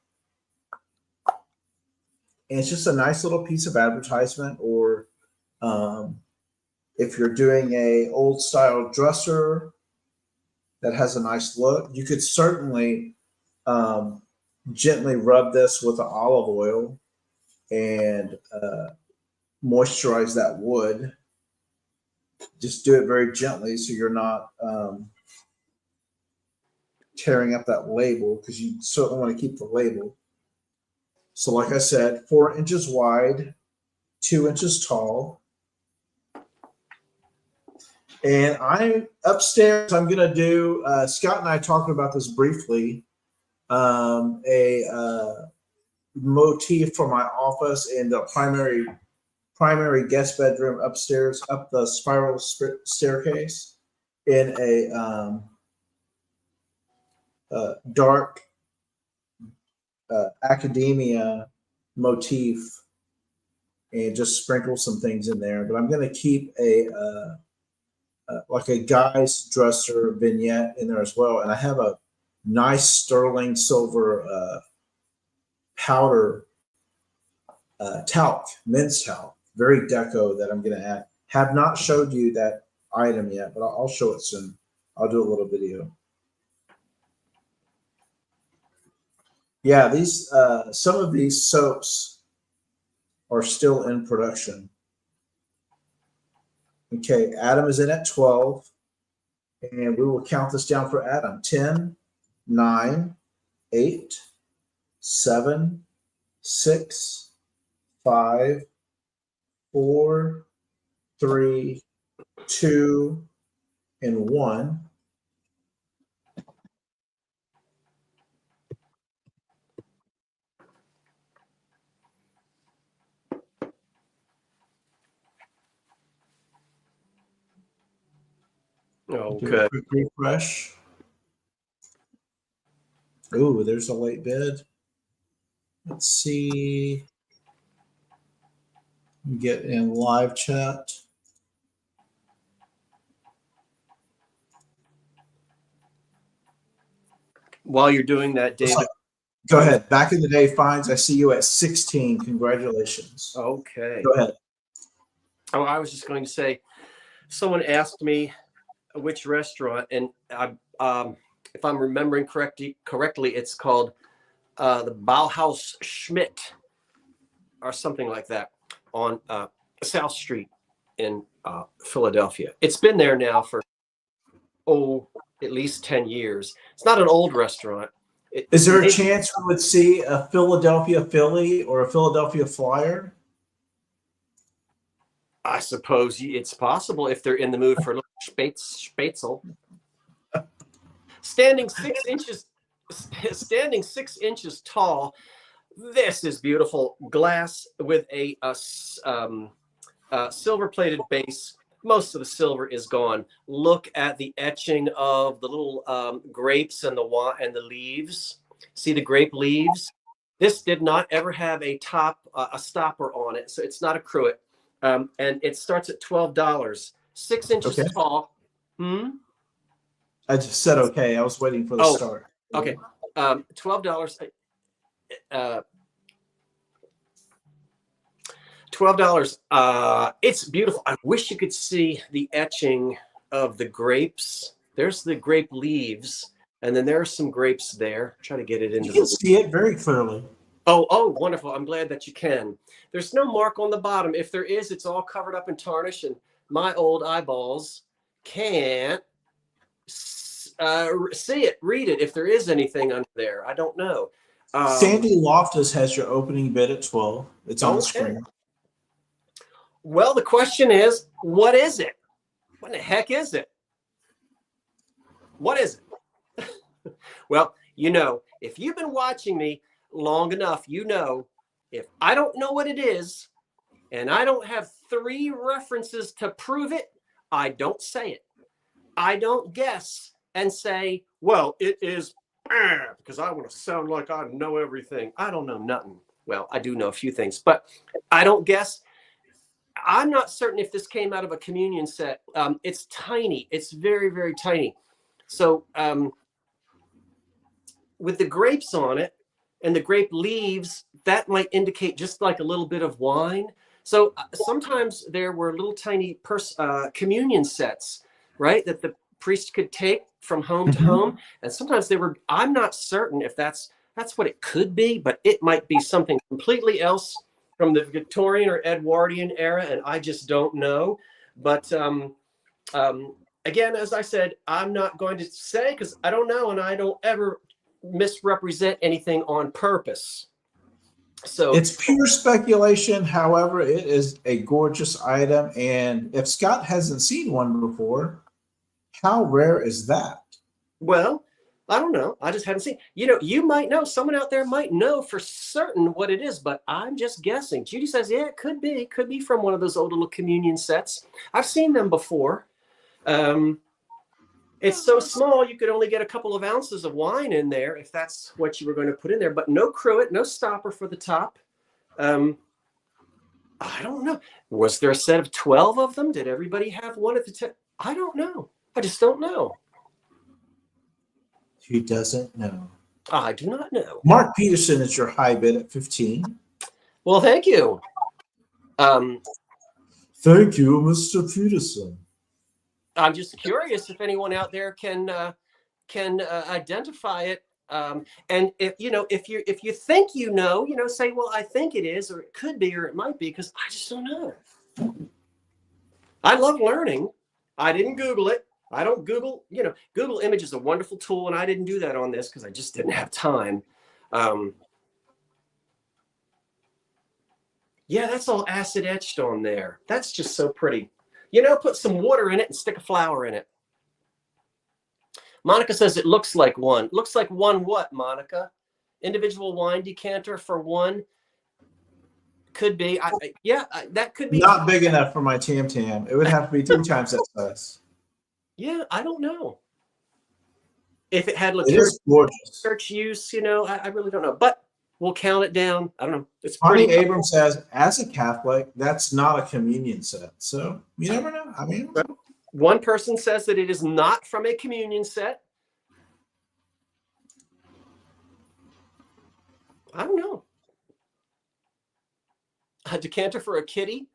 And it's just a nice little piece of advertisement, or if you're doing a old style dresser that has a nice look, you could certainly gently rub this with the olive oil and moisturize that wood. Just do it very gently so you're not tearing up that label, because you certainly want to keep the label. So like I said, 4 inches wide, 2 inches tall. And upstairs, I'm going to do, Scott and I talked about this briefly, a motif for my office in the primary guest bedroom upstairs, up the spiral staircase, in a dark academia motif, and just sprinkle some things in there. But I'm going to keep like a guy's dresser vignette in there as well. And I have a nice sterling silver powder talc, men's talc, very deco, that I'm going to add. Have not showed you that item yet, but I'll show it soon. I'll do a little video. Yeah, these some of these soaps are still in production. Okay, Adam is in at 12, and we will count this down for Adam. 10, 9, 8, 7, 6, 5, 4, 3, 2, and 1. Okay. Quick refresh. Ooh, there's a late bid. Let's see. Get in live chat. While you're doing that, David. Go ahead. Back in the day finds, I see you at 16. Congratulations. Okay. Go ahead. Oh, I was just going to say, someone asked me which restaurant, and if I'm remembering correctly, it's called the Bauhaus Schmidt or something like that on South Street in Philadelphia. It's been there now for at least 10 years. It's not an old restaurant. Is there a chance we would see a Philadelphia Philly or a Philadelphia Flyer? I suppose it's possible if they're in the mood for a little spätzle. Standing 6 inches tall. This is beautiful glass with a silver-plated base. Most of the silver is gone. Look at the etching of the little grapes and the leaves. See the grape leaves? This did not ever have a stopper on it, so it's not a cruet. And it starts at $12. 6 inches tall. I just said okay. I was waiting for the start. Okay. $12. $12. It's beautiful. I wish you could see the etching of the grapes. There's the grape leaves, and then there are some grapes there. Try to get it into. You can see it very clearly. Oh, wonderful. I'm glad that you can. There's no mark on the bottom. If there is, it's all covered up in tarnish, and my old eyeballs can't see it, read it. If there is anything under there, I don't know. Sandy Loftus has your opening bid at 12. It's on the screen. Well, the question is, what is it? What the heck is it? What is it? Well, if you've been watching me long enough, if I don't know what it is and I don't have 3 references to prove it, I don't say it. I don't guess and say, well, it is because I want to sound like I know everything. I don't know nothing. Well, I do know a few things, but I don't guess. I'm not certain if this came out of a communion set. It's tiny. It's very, very tiny. So with the grapes on it and the grape leaves, that might indicate just like a little bit of wine. So sometimes there were little tiny communion sets, right, that the priest could take from home to home. And sometimes they were, I'm not certain if that's what it could be, but it might be something completely else from the Victorian or Edwardian era, and I just don't know. But Again, as I said, I'm not going to say because I don't know, and I don't ever misrepresent anything on purpose. So It's pure speculation. However, it is a gorgeous item. And if Scott hasn't seen one before, how rare is that? well, I don't know. I just haven't seen. You might know. Someone out there might know for certain what it is, but I'm just guessing. Judy says, yeah, it could be. Could be from one of those old little communion sets. I've seen them before. It's so small, you could only get a couple of ounces of wine in there if that's what you were going to put in there, but no cruet, no stopper for the top. I don't know. Was there a set of 12 of them? Did everybody have one at the time? I don't know. I just don't know. He doesn't know. I do not know. Mark Peterson is your high bid at 15. Well, thank you. Thank you, Mr. Peterson. I'm just curious if anyone out there can identify it. And if you think say, well, I think it is, or it could be, or it might be, because I just don't know. I love learning. I didn't Google it. I don't Google. Google Image is a wonderful tool, and I didn't do that on this because I just didn't have time. Yeah, that's all acid etched on there. That's just so pretty. Put some water in it and stick a flower in it. Monica says it looks like one. Looks like one what, Monica? Individual wine decanter for one? Could be. That could be. Not big enough for my Tam Tam. It would have to be 3 times that size. Yeah, I don't know. If it had church use, I really don't know. But we'll count it down. I don't know. It's pretty. Connie Abrams says, as a Catholic, that's not a communion set. So you never know. I mean, one person says that it is not from a communion set. I don't know. A decanter for a kitty.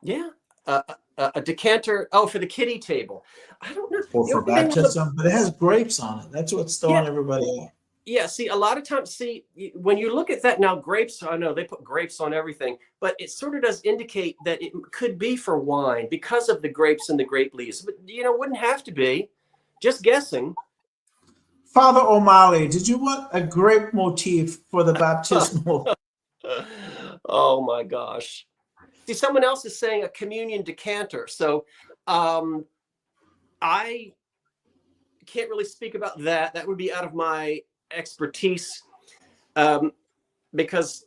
Yeah. A decanter. Oh, for the kitty table. I don't know. Or for baptism, but it has grapes on it. That's what's throwing everybody off. Yeah, see, a lot of times, when you look at that now, grapes, I know they put grapes on everything, but it sort of does indicate that it could be for wine because of the grapes and the grape leaves. But, wouldn't have to be. Just guessing. Father O'Malley, did you want a grape motif for the baptismal? Oh, my gosh. See, someone else is saying a communion decanter. So I can't really speak about that. That would be out of my expertise because,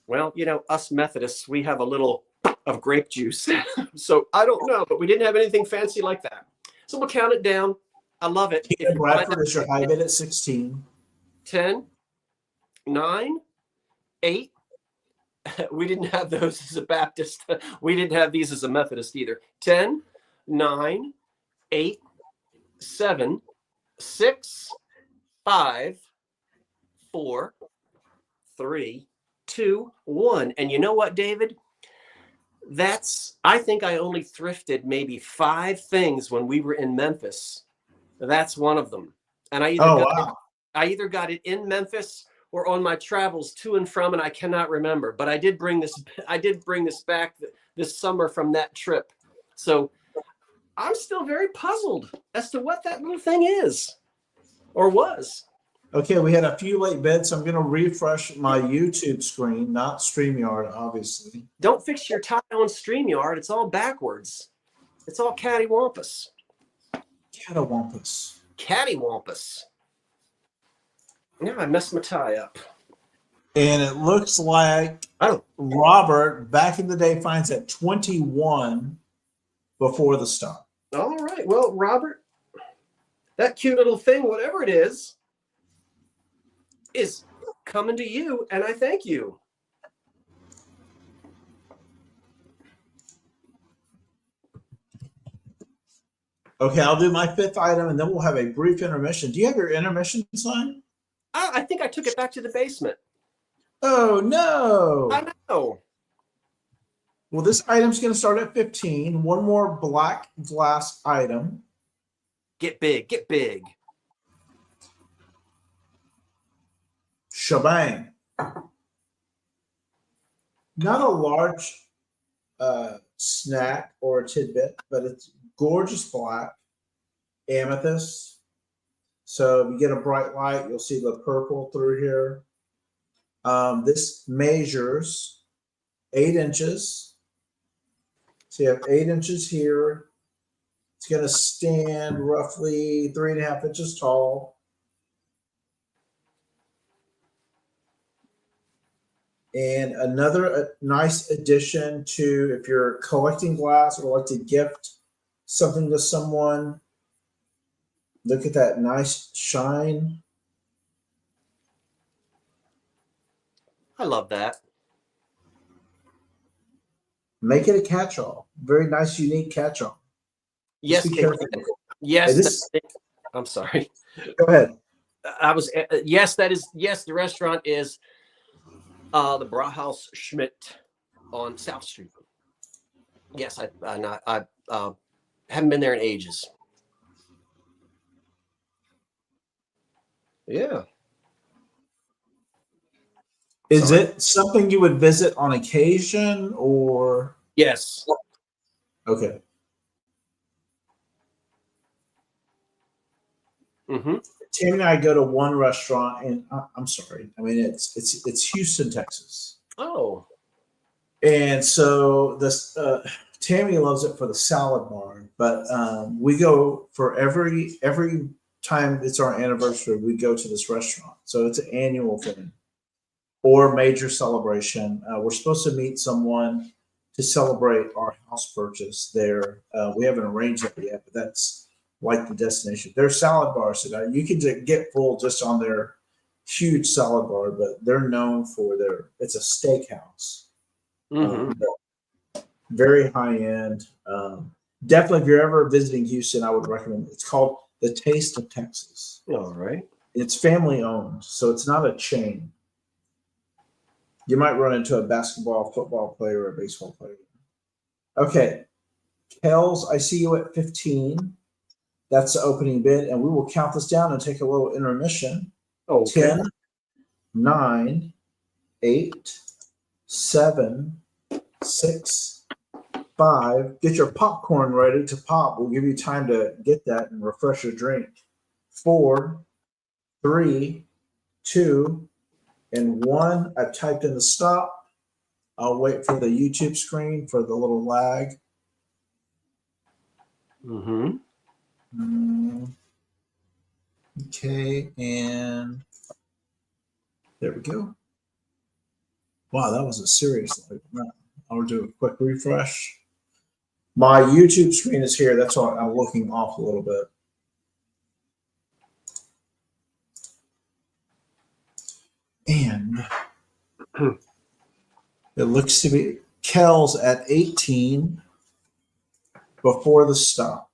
well, us Methodists, we have a little of grape juice. So I don't know, but we didn't have anything fancy like that. So we'll count it down. I love it. Bradford is your high bid at 16. 10, 9, 8. We didn't have those as a Baptist. We didn't have these as a Methodist either. 10, 9, 8, 7, 6, 5, 4, 3, 2, 1. And you know what, David? I think I only thrifted maybe 5 things when we were in Memphis. That's one of them. And I either got it in Memphis or on my travels to and from, and I cannot remember. But I did bring this back this summer from that trip. So I'm still very puzzled as to what that little thing is or was. Okay, we had a few late bids, so I'm going to refresh my YouTube screen, not StreamYard, obviously. Don't fix your tie on StreamYard. It's all backwards. It's all cattywampus. Cattywampus. Yeah, I messed my tie up. And it looks like Robert, back in the day, finds at 21 before the stop. All right. Well, Robert, that cute little thing, whatever it is coming to you, and I thank you. Okay, I'll do my 5th item, and then we'll have a brief intermission. Do you have your intermission sign? I think I took it back to the basement. Oh, no. I know. Well, this item's going to start at 15. One more black glass item. Get big. Get big. Shebang. Not a large snack or a tidbit, but it's gorgeous black amethyst. So if you get a bright light, you'll see the purple through here. This measures 8 inches. So you have 8 inches here. It's going to stand roughly 3.5 inches tall. And another nice addition to if you're collecting glass or like to gift something to someone, look at that nice shine. I love that. Make it a catch-all. Very nice, unique catch-all. Yes, Just be careful. yes. This, I'm sorry. go ahead. I was yes. That is yes. The restaurant is the Brauhaus Schmidt on South Street. Yes, I haven't been there in ages. Yeah. Is it something you would visit on occasion or? Yes. Okay. Mm-hmm. Tammy and I go to one restaurant, and I'm sorry. I mean, it's Houston, Texas. Oh. And so this Tammy loves it for the salad bar, but we go for every time it's our anniversary, we go to this restaurant. So it's an annual thing or major celebration. We're supposed to meet someone to celebrate our house purchase there. We haven't arranged it yet, but that's like the destination. Their salad bars, you can get full just on their huge salad bar, but they're known for it's a steakhouse. Mm-hmm. Very high end. Definitely, if you're ever visiting Houston, I would recommend it. It's called the Taste of Texas. All right. It's family owned, so it's not a chain. You might run into a basketball, football player, or a baseball player. Okay, Kells, I see you at 15. That's the opening bid, and we will count this down and take a little intermission. Okay. 10, 9, 8, 7, 6, 5. Get your popcorn ready to pop. We'll give you time to get that and refresh your drink. 4, 3, 2, and 1. I've typed in the stop. I'll wait for the YouTube screen for the little lag. Mm-hmm. Okay, and there we go. Wow, that was a serious lag. I'll do a quick refresh. My YouTube screen is here. That's why I'm looking off a little bit. And it looks to be Kells at 18 before the stop.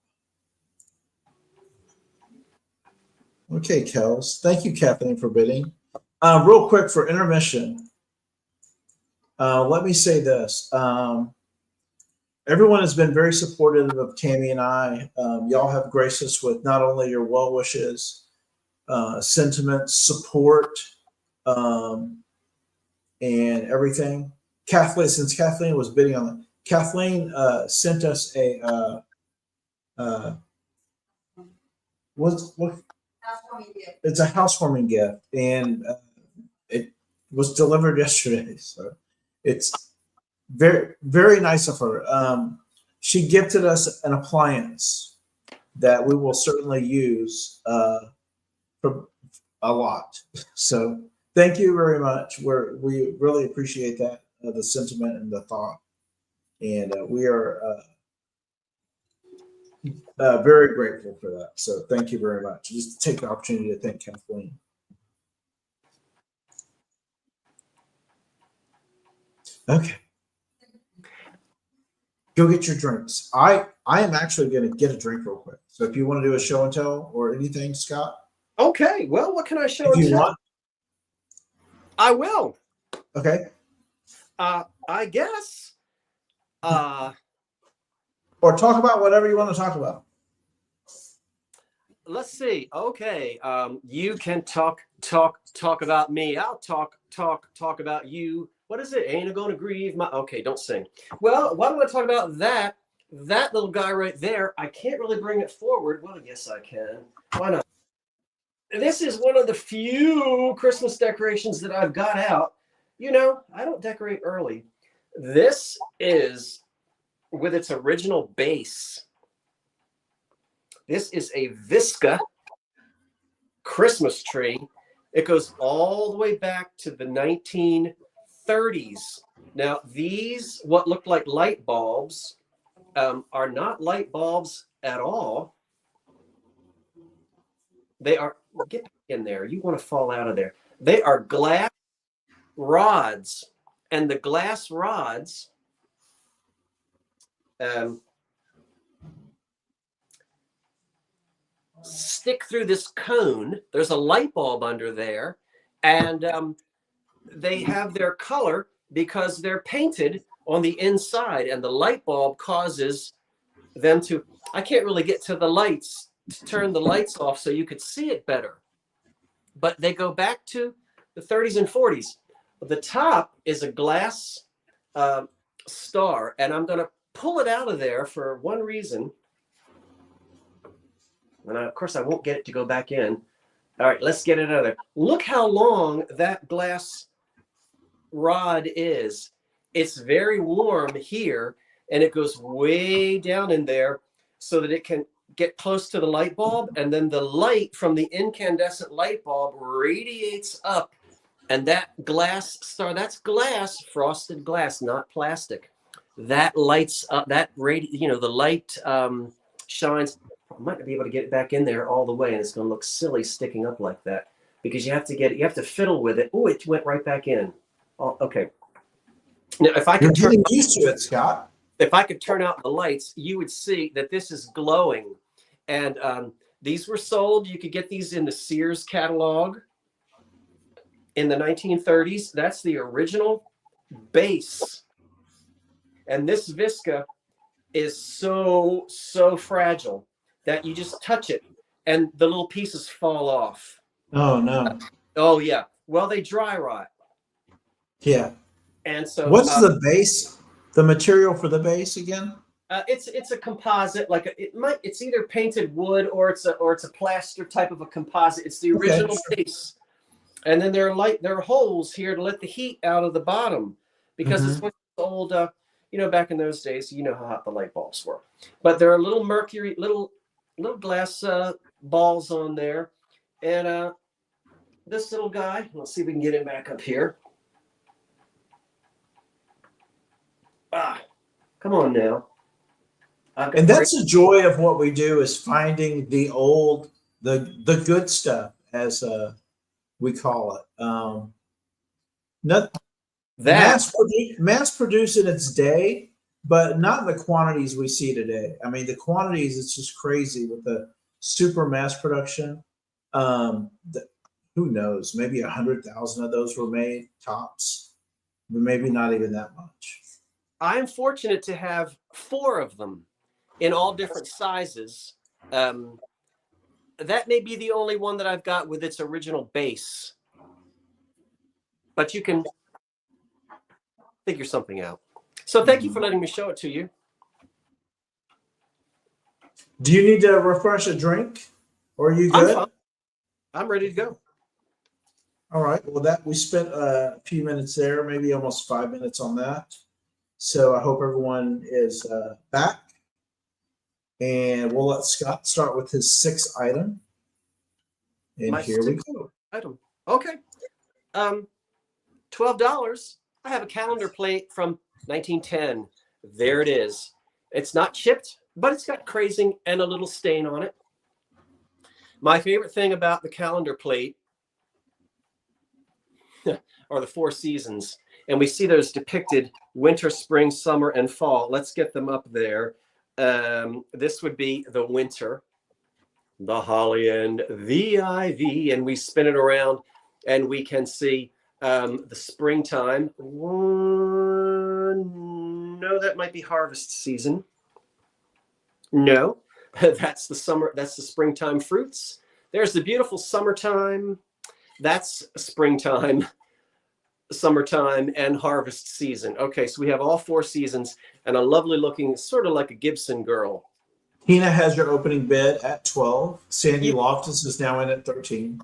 Okay, Kells. Thank you, Kathleen, for bidding. Real quick for intermission, let me say this. Everyone has been very supportive of Tammy and I. Y'all have graced us with not only your well wishes, sentiments, support, and everything. Kathleen, since Kathleen was bidding on it, Kathleen sent us a it's a housewarming gift, and it was delivered yesterday. So it's very, very nice of her. She gifted us an appliance that we will certainly use for a lot. So thank you very much. We really appreciate that, the sentiment and the thought. And we are very grateful for that. So thank you very much. Just take the opportunity to thank Kathleen. Okay. Go get your drinks. I am actually going to get a drink real quick. So if you want to do a show and tell or anything, Scott. Okay. Well, what can I show If and you tell? want. I will. Okay. I guess. Or talk about whatever you want to talk about. Let's see. Okay. You can talk about me. I'll talk about you. What is it? Ain't gonna grieve my. Okay, don't sing. Well, why don't I talk about that? That little guy right there. I can't really bring it forward. Well, yes, I can. Why not? This is one of the few Christmas decorations that I've got out. You know, I don't decorate early. This is with its original base. This is a Visca Christmas tree. It goes all the way back to the 1930s. Now, these, what look like light bulbs, are not light bulbs at all. They are, get back in there. You want to fall out of there. They are glass rods. And the glass rods stick through this cone. There's a light bulb under there. And they have their color because they're painted on the inside. And the light bulb causes them to, I can't really get to the lights to turn the lights off so you could see it better. But they go back to the 30s and 40s. The top is a glass star, and I'm going to pull it out of there for one reason. And of course, I won't get it to go back in. All right, let's get it out of there. Look how long that glass rod is. It's very warm here, and it goes way down in there so that it can get close to the light bulb, and then the light from the incandescent light bulb radiates up, and that glass star, that's glass, frosted glass, not plastic. That lights up, that the light shines. I might not be able to get it back in there all the way, and it's going to look silly sticking up like that because you have to fiddle with it. Oh, it went right back in. Oh, okay. Now, if I could getting used to it, Scott. If I could turn out the lights, you would see that this is glowing. And these were sold. You could get these in the Sears catalog in the 1930s. That's the original base. And this Visca is so fragile that you just touch it and the little pieces fall off. Oh, no. Oh, yeah. Well, they dry rot. Yeah. And so what's the base, the material for the base again? It's a composite, it's either painted wood or it's a plaster type of a composite. It's the original base, and then there are holes here to let the heat out of the bottom because it's old. Back in those days, you know how hot the light bulbs were. But there are little mercury, little glass balls on there, and this little guy. Let's see if we can get him back up here. Come on now. And that's the joy of what we do, is finding the old, the good stuff, as we call it. Mass produced in its day, but not in the quantities we see today. I mean, the quantities, it's just crazy with the super mass production. Who knows? Maybe 100,000 of those were made tops, but maybe not even that much. I'm fortunate to have 4 of them in all different sizes. That may be the only one that I've got with its original base, but you can figure something out. So thank you for letting me show it to you. Do you need to refresh a drink, or are you good? I'm fine. I'm ready to go. All right. Well, we spent a few minutes there, maybe almost 5 minutes on that. So I hope everyone is back. And we'll let Scott start with his 6th item. And here we go. Item. Okay. $12. I have a calendar plate from 1910. There it is. It's not chipped, but it's got crazing and a little stain on it. My favorite thing about the calendar plate are the 4 seasons. And we see those depicted: winter, spring, summer, and fall. Let's get them up there. This would be the winter, the holly and the ivy, and we spin it around and we can see the springtime. No, that might be harvest season. No, that's the summer. That's the springtime fruits. There's the beautiful summertime. That's springtime. summertime, and harvest season. Okay, so we have all 4 seasons and a lovely looking, sort of like a Gibson girl. Tina has your opening bid at 12. Sandy You, Loftus is now in at 13.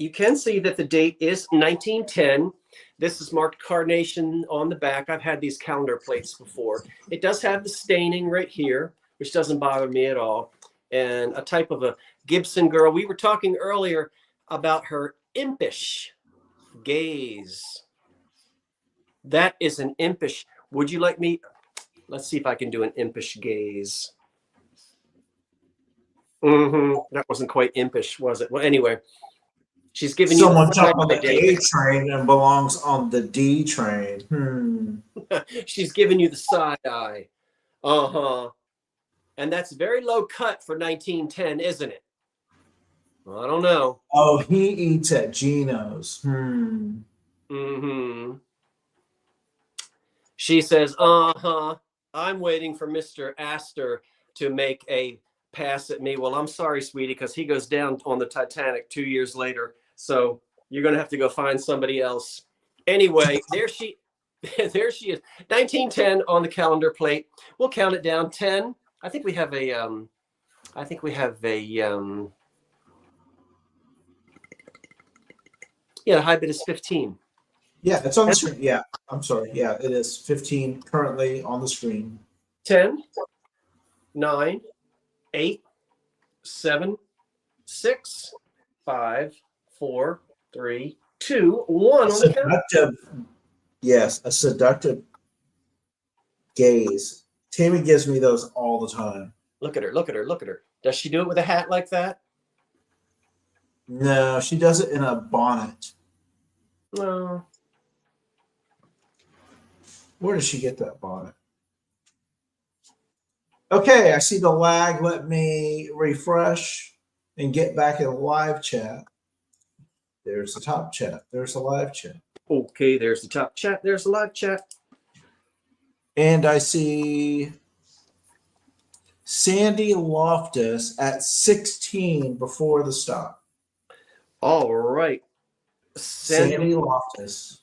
you can see that the date is 1910. This is marked carnation on the back. I've had these calendar plates before. It does have the staining right here, which doesn't bother me at all. And a type of a Gibson girl. We were talking earlier about her impish gaze. That is an impish. Would you like me? Let's see if I can do an impish gaze. That wasn't quite impish, was it? Well, anyway, she's giving Someone you jumped on the the A train and belongs on the D train. She's giving you the side eye. And that's very low cut for 1910, isn't it? Well, I don't know. Oh, he eats at Gino's. She says, I'm waiting for Mr. Astor to make a pass at me. Well, I'm sorry, sweetie, because he goes down on the Titanic 2 years later. So you're going to have to go find somebody else. Anyway, there she is. 1910 on the calendar plate. We'll count it down. 10. I think we have a, the high bid is 15. Yeah, it's on the screen. Yeah, I'm sorry. Yeah, it is 15 currently on the screen. 10, 9, 8, 7, 6, 5, 4, 3, 2, 1 on the counter. Yes, a seductive gaze. Tammy gives me those all the time. Look at her, look at her, look at her. Does she do it with a hat like that? No, she does it in a bonnet. No. Where did she get that bonnet? Okay, I see the lag. Let me refresh and get back in live chat. There's the top chat. There's the live chat. Okay, there's the top chat. There's the live chat. And I see Sandy Loftus at 16 before the stop. All right. Sandy Loftus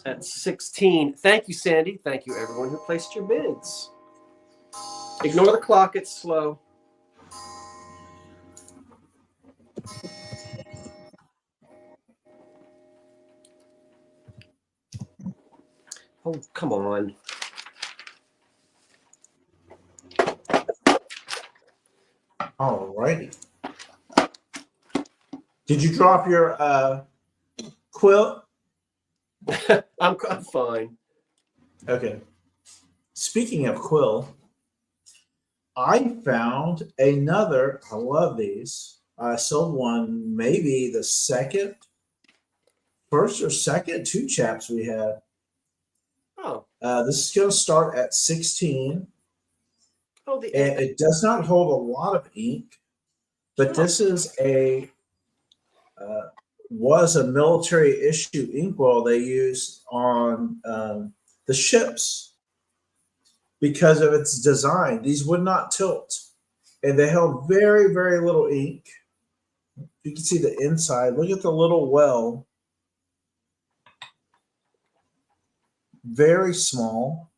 at 16. Thank you, Sandy. Thank you, everyone who placed your bids. Ignore the clock. It's slow. Oh, come on. All righty. Did you drop your quilt? I'm fine. Okay. Speaking of quill, I found another. I love these. I sold one, maybe the first or second 2 chaps we had. Oh. This is going to start at 16. Oh, and it does not hold a lot of ink, but this is was a military issue inkwell they used on the ships because of its design. These would not tilt, and they held very, very little ink. You can see the inside. Look at the little well. Very small.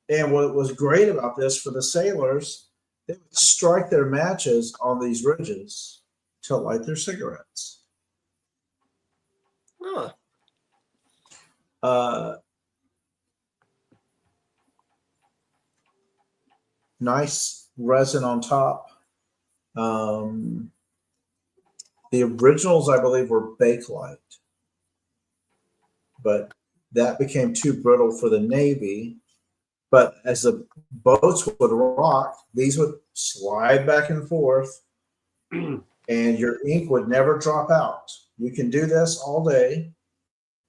And what was great about this for the sailors, they would strike their matches on these ridges to light their cigarettes. Huh. Nice resin on top. The originals, I believe, were Bakelite, but that became too brittle for the Navy. But as the boats would rock, these would slide back and forth, and your ink would never drop out. You can do this all day,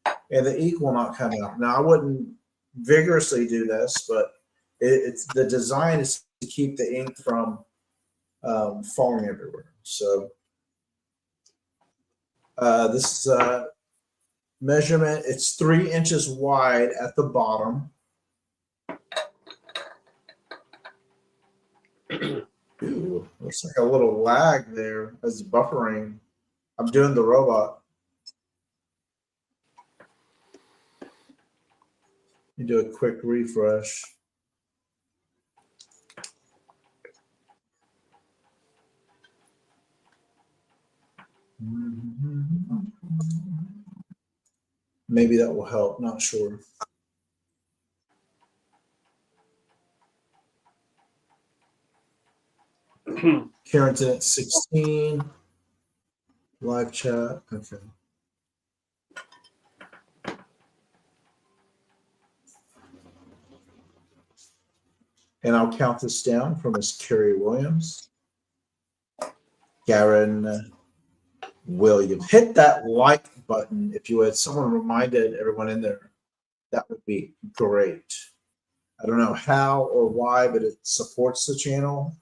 and the ink will not come out. Now, I wouldn't vigorously do this, but it's the design is to keep the ink from falling everywhere. So this is a measurement. It's 3 inches wide at the bottom. Ooh, looks like a little lag there as buffering. I'm doing the robot. You do a quick refresh. Maybe that will help. Not sure. Karen's in at 16. Live chat. Okay. And I'll count this down from Miss Carrie Williams. Garen Williams. Hit that like button if you would. Someone reminded everyone in there. That would be great. I don't know how or why, but it supports the channel.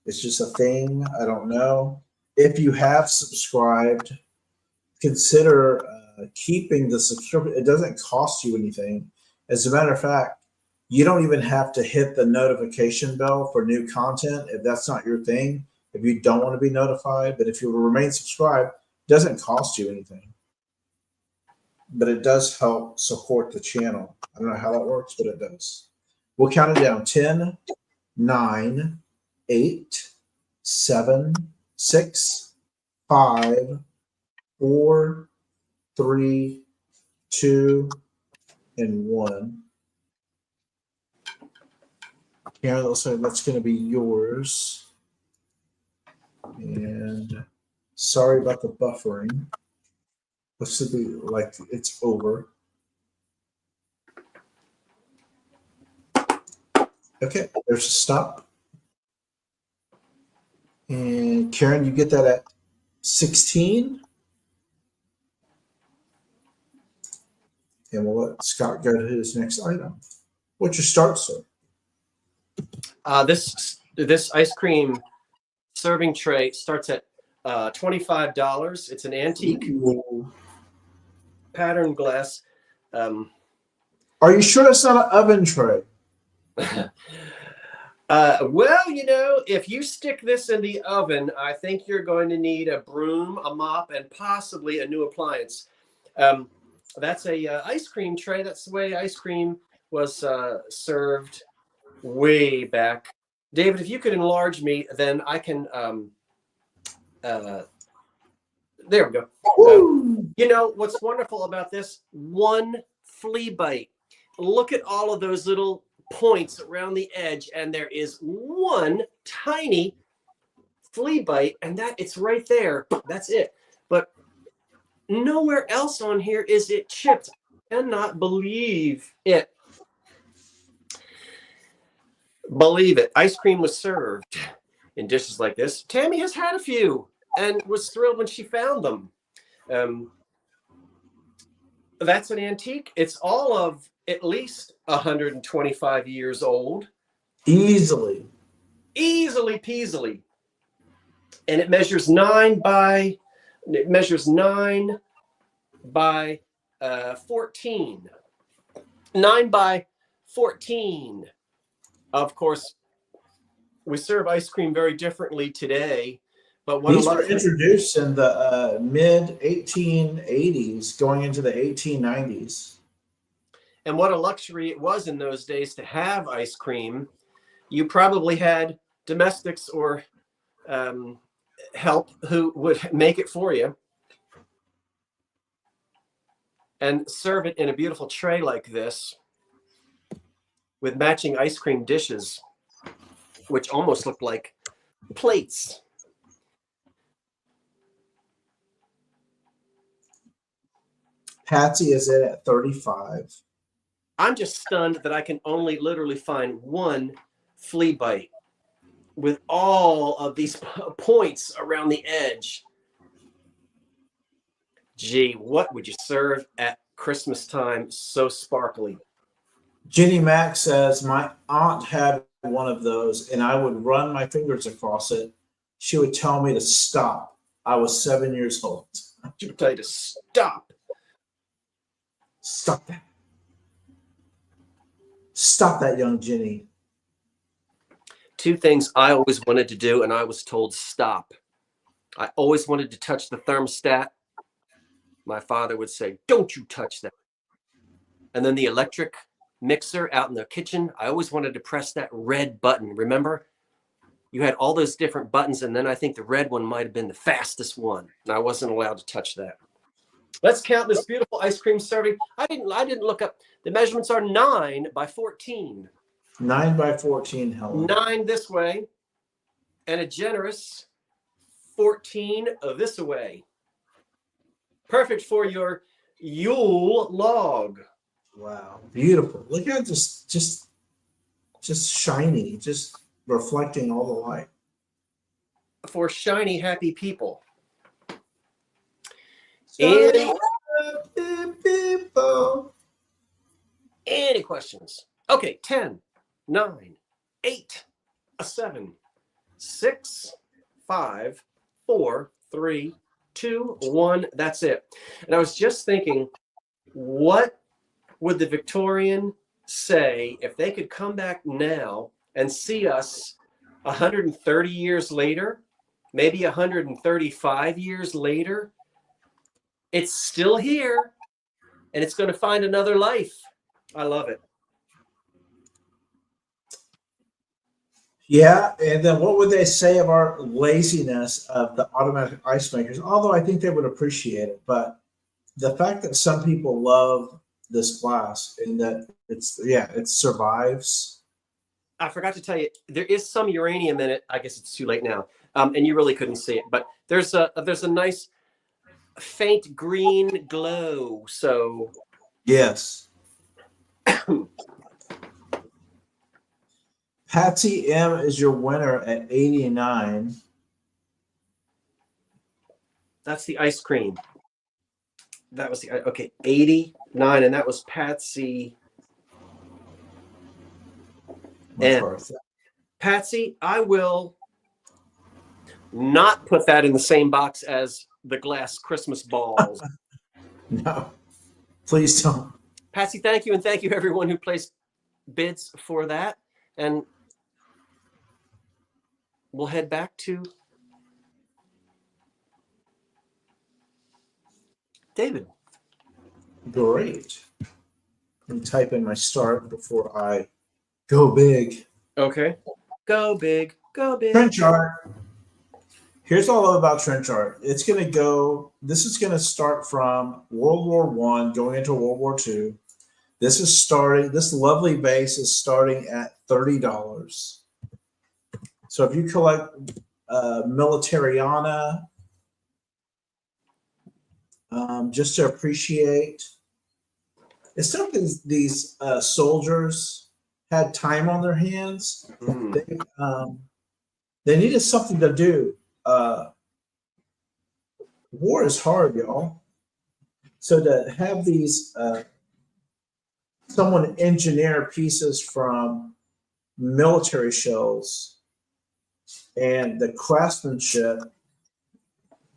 It's just a thing. I don't know. If you have subscribed, consider keeping the subscription. It doesn't cost you anything. As a matter of fact, you don't even have to hit the notification bell for new content if that's not your thing, if you don't want to be notified. But if you remain subscribed, it doesn't cost you anything. But it does help support the channel. I don't know how that works, but it does. We'll count it down. 10, 9, 8, 7, 6, 5, 4, 3, 2, and 1. Karen, looks like that's going to be yours. And sorry about the buffering. This should be like it's over. Okay, there's a stop. And Karen, you get that at 16. And we'll let Scott go to his next item. What's your start, sir? This ice cream serving tray starts at $25. It's an antique pattern glass. Are you sure it's not an oven tray? Well, you know, if you stick this in the oven, I think you're going to need a broom, a mop, and possibly a new appliance. That's a ice cream tray. That's the way ice cream was served way back. David, if you could enlarge me, then I can. There we go. You know what's wonderful about this? One flea bite. Look at all of those little points around the edge, and there is one tiny flea bite, and that it's right there. That's it. But nowhere else on here is it chipped. I cannot believe it. Believe it. Ice cream was served in dishes like this. Tammy has had a few and was thrilled when she found them. That's an antique. It's all of at least 125 years old. Easily peasily. And it measures 9 by 14. 9 by 14. Of course, we serve ice cream very differently today. But these were introduced in the mid 1880s, going into the 1890s. And what a luxury it was in those days to have ice cream. You probably had domestics or help who would make it for you and serve it in a beautiful tray like this with matching ice cream dishes, which almost look like plates. Patsy is in at 35. I'm just stunned that I can only literally find one flea bite with all of these points around the edge. Gee, what would you serve at Christmas time so sparkly? Jenny Mack says, my aunt had one of those and I would run my fingers across it. She would tell me to stop. I was 7 years old. She would tell you to stop. Stop that. Stop that, young Jenny. Two things I always wanted to do, and I was told stop. I always wanted to touch the thermostat. My father would say, don't you touch that. And then the electric mixer out in the kitchen. I always wanted to press that red button. Remember? You had all those different buttons, and then I think the red one might have been the fastest one. And I wasn't allowed to touch that. Let's count this beautiful ice cream serving. I didn't look up. The measurements are 9 by 14. 9 by 14, Helen. 9 this way, and a generous 14 this way. Perfect for your Yule log. Wow, beautiful. Look at just shiny, just reflecting all the light. For shiny, happy people. Shiny, happy people. Any questions? Okay, 10, 9, 8, 7, 6, 5, 4, 3, 2, 1. That's it. And I was just thinking, what would the Victorian say if they could come back now and see us 130 years later, maybe 135 years later? It's still here, and it's going to find another life. I love it. Yeah, and then what would they say of our laziness of the automatic ice makers? Although I think they would appreciate it, but the fact that some people love this glass and that it survives. I forgot to tell you, there is some uranium in it. I guess it's too late now, and you really couldn't see it, but there's a nice faint green glow. So Yes. Patsy M is your winner at 89. that's the ice cream. That was the okay 89, and that was Patsy. And Patsy, I will not put that in the same box as the glass Christmas balls. No, please don't. Patsy, thank you, and thank you everyone who placed bids for that. And we'll head back to David. Great. Let me type in my start before I go big. Okay. Go big. Go big. Trench art. Here's all I love about trench art. It's going to go, this is going to start from World War I going into World War II. This lovely vase is starting at $30. So if you collect Militariana, just to appreciate, it's not that these soldiers had time on their hands. They needed something to do. War is hard, y'all. So to have these, someone engineer pieces from military shells and the craftsmanship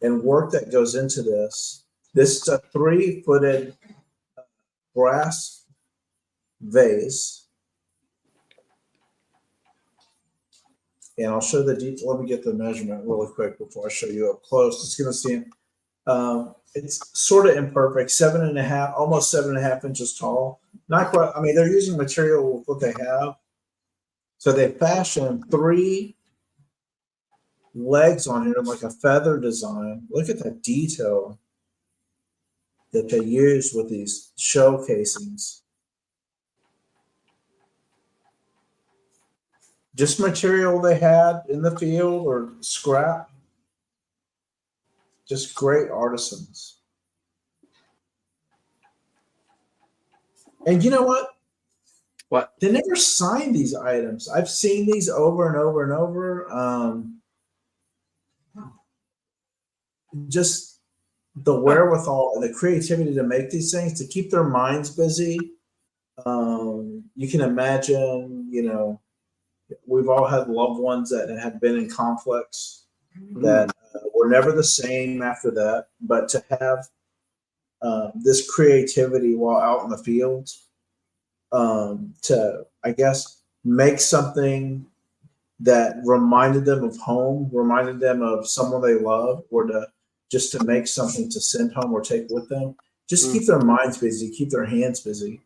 and work that goes into this. This is a 3-footed brass vase. And I'll show the detail. Let me get the measurement really quick before I show you up close. It's going to seem, it's sort of imperfect, 7.5, almost 7.5 inches tall. Not quite, I mean, they're using material with what they have. So they fashioned 3 legs on here, like a feather design. Look at that detail that they use with these shell casings. Just material they had in the field or scrap. Just great artisans. And you know what? What? They never signed these items. I've seen these over and over and over. Just the wherewithal and the creativity to make these things, to keep their minds busy. You can imagine, you know, we've all had loved ones that have been in conflicts that were never the same after that. But to have this creativity while out in the field, to, I guess, make something that reminded them of home, reminded them of someone they love, or just to make something to send home or take with them. Just keep their minds busy, keep their hands busy.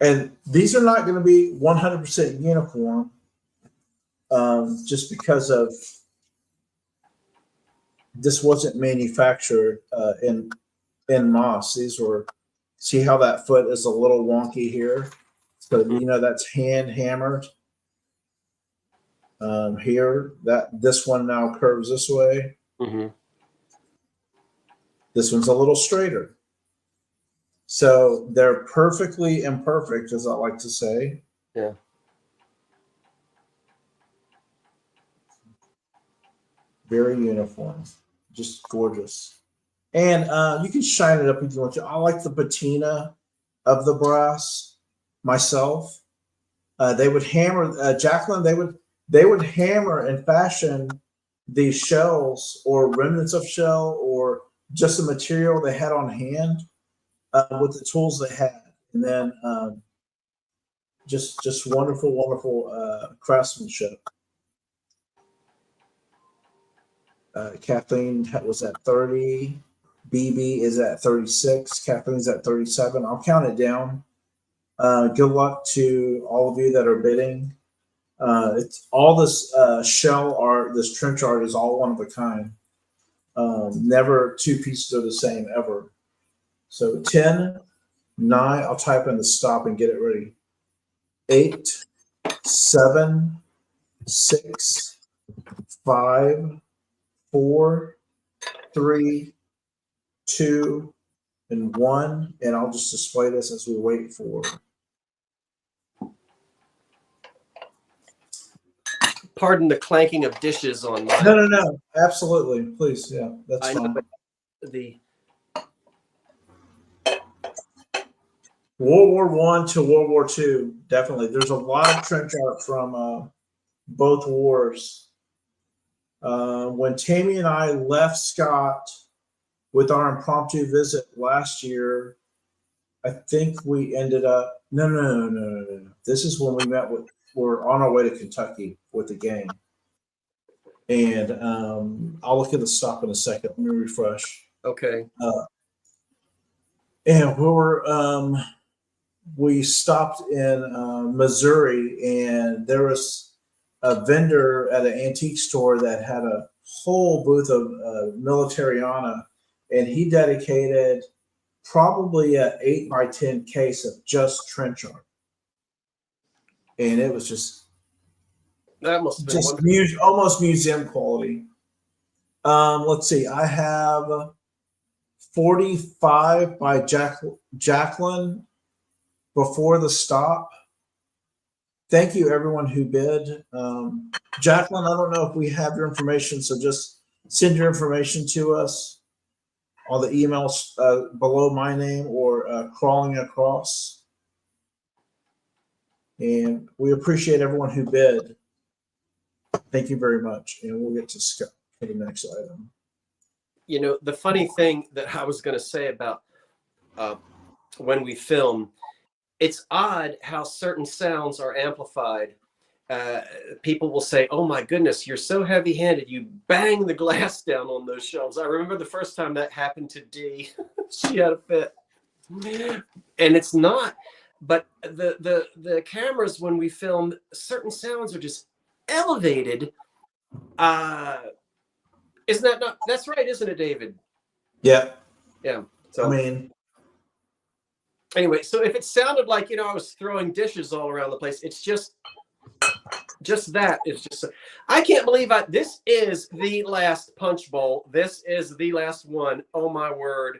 And these are not going to be 100% uniform, just because of this wasn't manufactured in Moss. These were, see how that foot is a little wonky here? So, you know, that's hand hammered. Here, this one now curves this way. Mm-hmm. This one's a little straighter. So they're perfectly imperfect, as I like to say. Yeah. Very uniform. Just gorgeous. And you can shine it up if you want to. I like the patina of the brass myself. They would hammer, Jacqueline, they would hammer and fashion these shells or remnants of shell or just the material they had on hand with the tools they had. And then just wonderful, wonderful craftsmanship. Kathleen was at 30. BB is at 36. Kathleen's at 37. I'll count it down. Good luck to all of you that are bidding. It's all this shell art, this trench art is all one of a kind. Never two pieces are the same ever. So 10, 9, I'll type in the stop and get it ready. 8, 7, 6, 5, 4, 3, 2, and 1. And I'll just display this as we wait for. Pardon the clanking of dishes on my. No. Absolutely. Please. Yeah, that's fine. The World War I to World War II, definitely. There's a lot of trench art from both wars. When Tammy and I left Scott with our impromptu visit last year, I think we ended up. No. This is when we met with. We're on our way to Kentucky with the gang, and I'll look at the stop in a second. Let me refresh. okay. And we stopped in Missouri, and there was a vendor at an antique store that had a whole booth of Militariana, and he dedicated probably an 8x10 case of just trench art. And it was just That must have been almost museum quality. Let's see. I have 45 by Jacqueline before the stop. Thank you, everyone who bid. Jacqueline, I don't know if we have your information, so just send your information to us on the emails below my name or crawling across. And we appreciate everyone who bid. Thank you very much. And we'll get to Scott for the next item. You know, the funny thing that I was going to say about when we film, it's odd how certain sounds are amplified. People will say, "Oh my goodness, you're so heavy-handed. You bang the glass down on those shelves." I remember the first time that happened to Dee. She had a fit. And it's not. But the cameras, when we film, certain sounds are just elevated. Isn't that not? That's right, isn't it, David? Yeah. Yeah. So I mean, anyway, so if it sounded like, I was throwing dishes all around the place, it's just that. It's just, I can't believe this is the last punch bowl. This is the last one. Oh my word.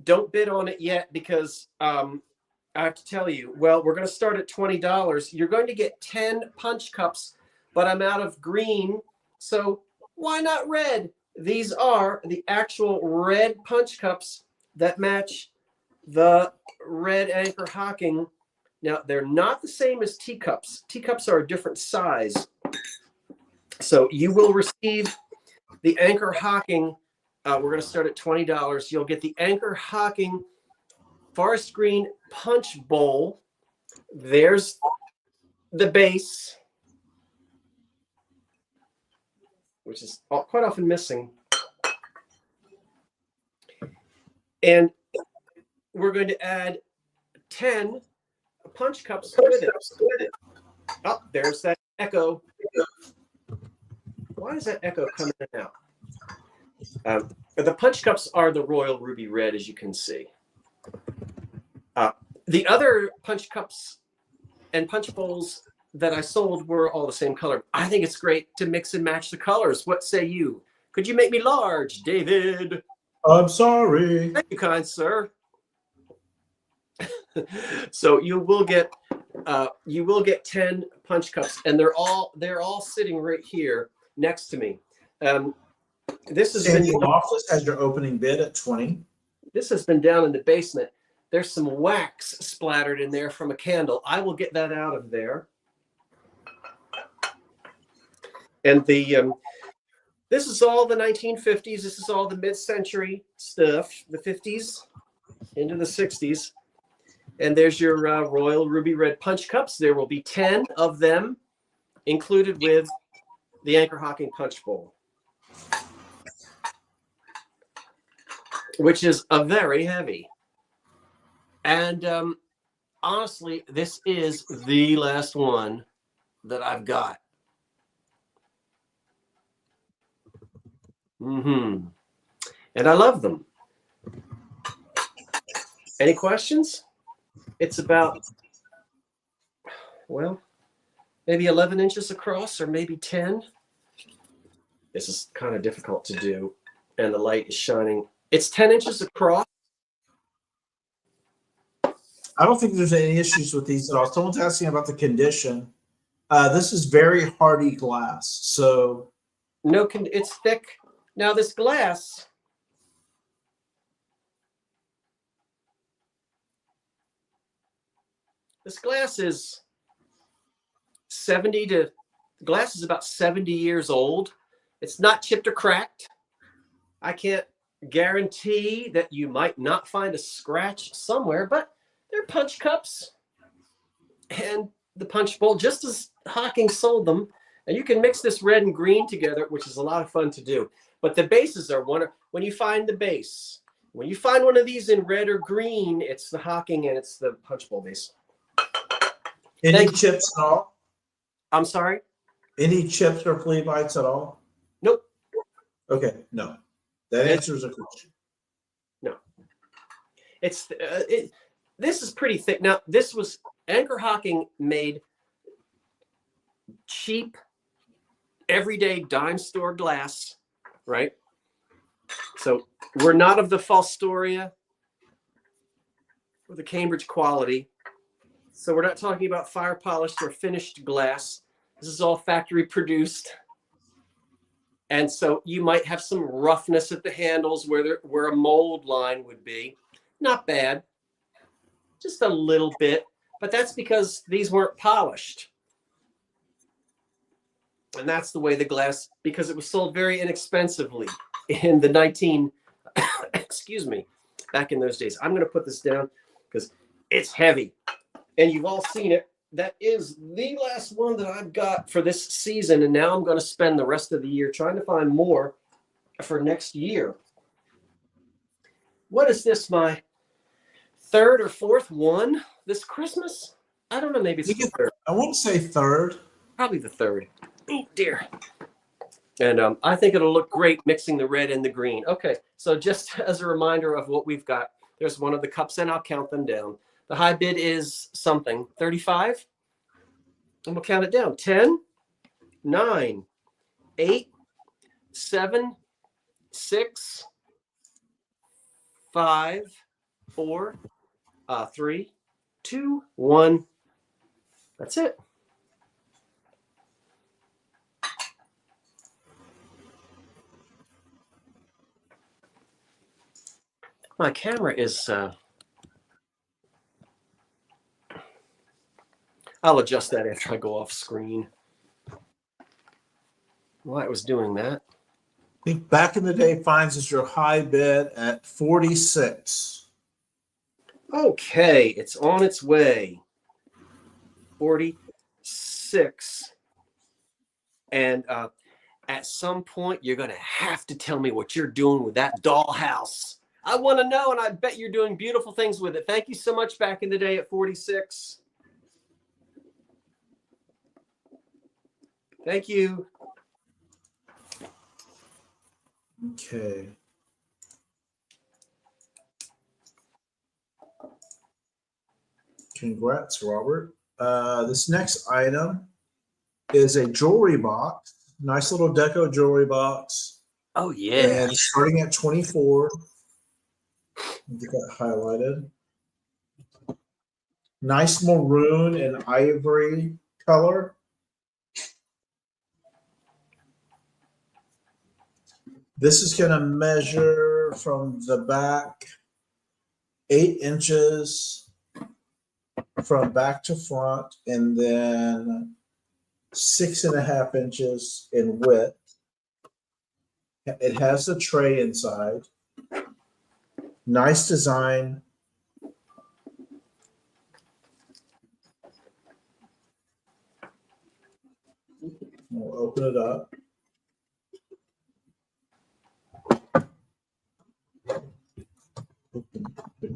Don't bid on it yet because I have to tell you, well, we're going to start at $20. You're going to get 10 punch cups, but I'm out of green. So why not red? These are the actual red punch cups that match the red Anchor Hocking. Now, they're not the same as teacups. Teacups are a different size. So you will receive the Anchor Hocking. We're going to start at $20. You'll get the Anchor Hocking forest green punch bowl. There's the base, which is quite often missing. And we're going to add 10 punch cups with it. Oh, there's that echo. Why is that echo coming in and out? The punch cups are the royal ruby red, as you can see. The other punch cups and punch bowls that I sold were all the same color. I think it's great to mix and match the colors. What say you? Could you make me large, David? I'm sorry. Thank you, kind sir. So you will get 10 punch cups, and they're all sitting right here next to me. This has Sandy been Office has your opening bid at 20. This has been down in the basement. There's some wax splattered in there from a candle. I will get that out of there. And this is all the 1950s. This is all the mid-century stuff, the 50s into the 60s. And there's your royal ruby red punch cups. There will be 10 of them included with the Anchor Hocking punch bowl, which is a very heavy. And honestly, this is the last one that I've got. And I love them. Any questions? It's about, well, maybe 11 inches across or maybe 10. This is kind of difficult to do, and the light is shining. It's 10 inches across. I don't think there's any issues with these at all. Someone's asking about the condition. This is very hardy glass, so No, it's thick. Now this glass, is 70 to, the glass is about 70 years old. It's not chipped or cracked. I can't guarantee that you might not find a scratch somewhere, but they're punch cups and the punch bowl, just as Hocking sold them. And you can mix this red and green together, which is a lot of fun to do. But the bases are when you find the base, when you find one of these in red or green, it's the Hocking and it's the punch bowl base. any chips at all? I'm sorry? Any chips or flea bites at all? Nope. Okay, no. That answers the question. No. It's this is pretty thick. Now, this was Anchor Hocking made cheap, everyday dime store glass, right? So we're not of the Fostoria or the Cambridge quality. So we're not talking about fire polished or finished glass. This is all factory produced. And so you might have some roughness at the handles where a mold line would be. Not bad. Just a little bit. But that's because these weren't polished. And that's the way the glass, because it was sold very inexpensively in the excuse me, back in those days. I'm going to put this down because it's heavy. And you've all seen it. That is the last one that I've got for this season. And now I'm going to spend the rest of the year trying to find more for next year. What is this, my third or fourth one this Christmas? I don't know. Maybe it's the third. I wouldn't say third. Probably the third. Oh, dear. And I think it'll look great mixing the red and the green. Okay, so just as a reminder of what we've got, there's one of the cups, and I'll count them down. The high bid is something, 35. And we'll count it down. 10, 9, 8, 7, 6, 5, 4, 3, 2, 1. That's it. My camera is, I'll adjust that after I go off screen. Why it was doing that. I think back in the day, fines is your high bid at 46. Okay, it's on its way. 46. And at some point, you're going to have to tell me what you're doing with that dollhouse. I want to know, and I bet you're doing beautiful things with it. Thank you so much back in the day at 46. Thank you. Okay. Congrats, Robert. This next item is a jewelry box. Nice little Deco jewelry box. Oh, yeah. And starting at 24. Get that highlighted. Nice maroon and ivory color. This is going to measure from the back 8 inches from back to front, and then 6.5 inches in width. It has a tray inside. Nice design. We'll open it up.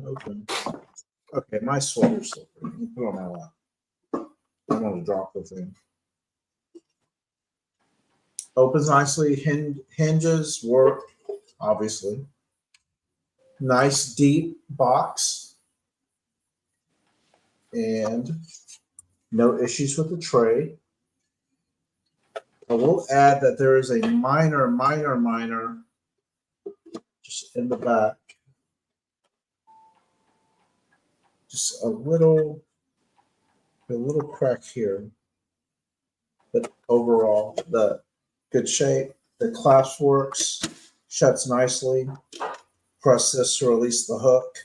Open. Okay, my sweater's still pretty. Put it on my lap. I'm going to drop the thing. Opens nicely. Hinges work, obviously. Nice deep box. And no issues with the tray. I will add that there is a minor just in the back. Just a little crack here. But overall, the good shape. The clasp works, shuts nicely. Press this to release the hook.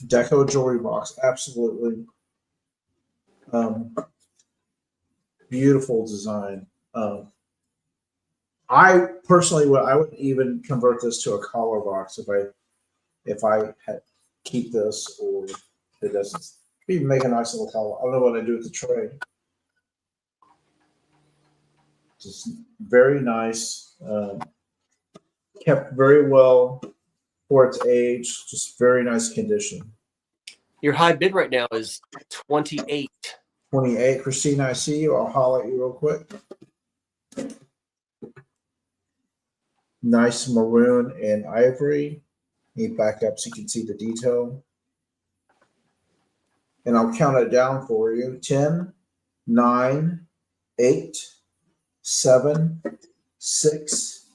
Deco jewelry box, absolutely. Beautiful design. I personally wouldn't even convert this to a collar box if I had keep this, or it doesn't even make a nice little collar. I don't know what I do with the tray. Just very nice. Kept very well for its age. Just very nice condition. Your high bid right now is 28. 28. Christina, I see you. I'll holler at you real quick. Nice maroon and ivory. Need back up so you can see the detail. And I'll count it down for you. 10, 9, 8, 7, 6,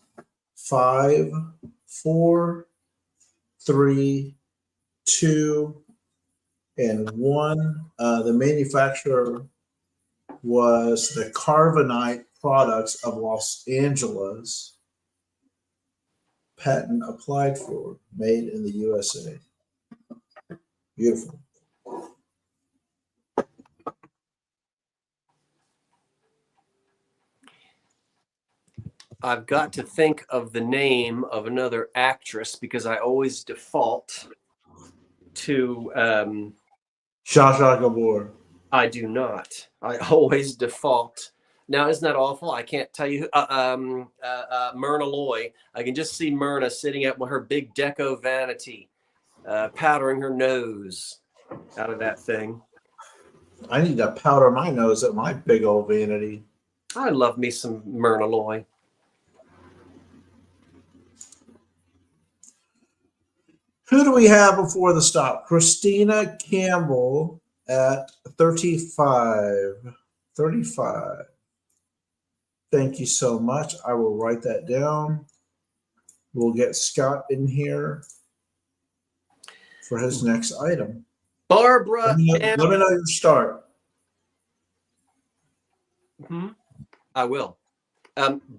5, 4, 3, 2, and 1. The manufacturer was the Carbonite Products of Los Angeles. Patent applied for, made in the USA. Beautiful. I've got to think of the name of another actress because I always default to Zsa Zsa Gabor. I do not. I always default. Now, isn't that awful? I can't tell you. Myrna Loy. I can just see Myrna sitting up with her big Deco vanity, powdering her nose out of that thing. I need to powder my nose at my big old vanity. I love me some Myrna Loy. Who do we have before the stop? Christina Campbell at 35. 35. Thank you so much. I will write that down. We'll get Scott in here for his next item. Barbara. Let me know your start. I will.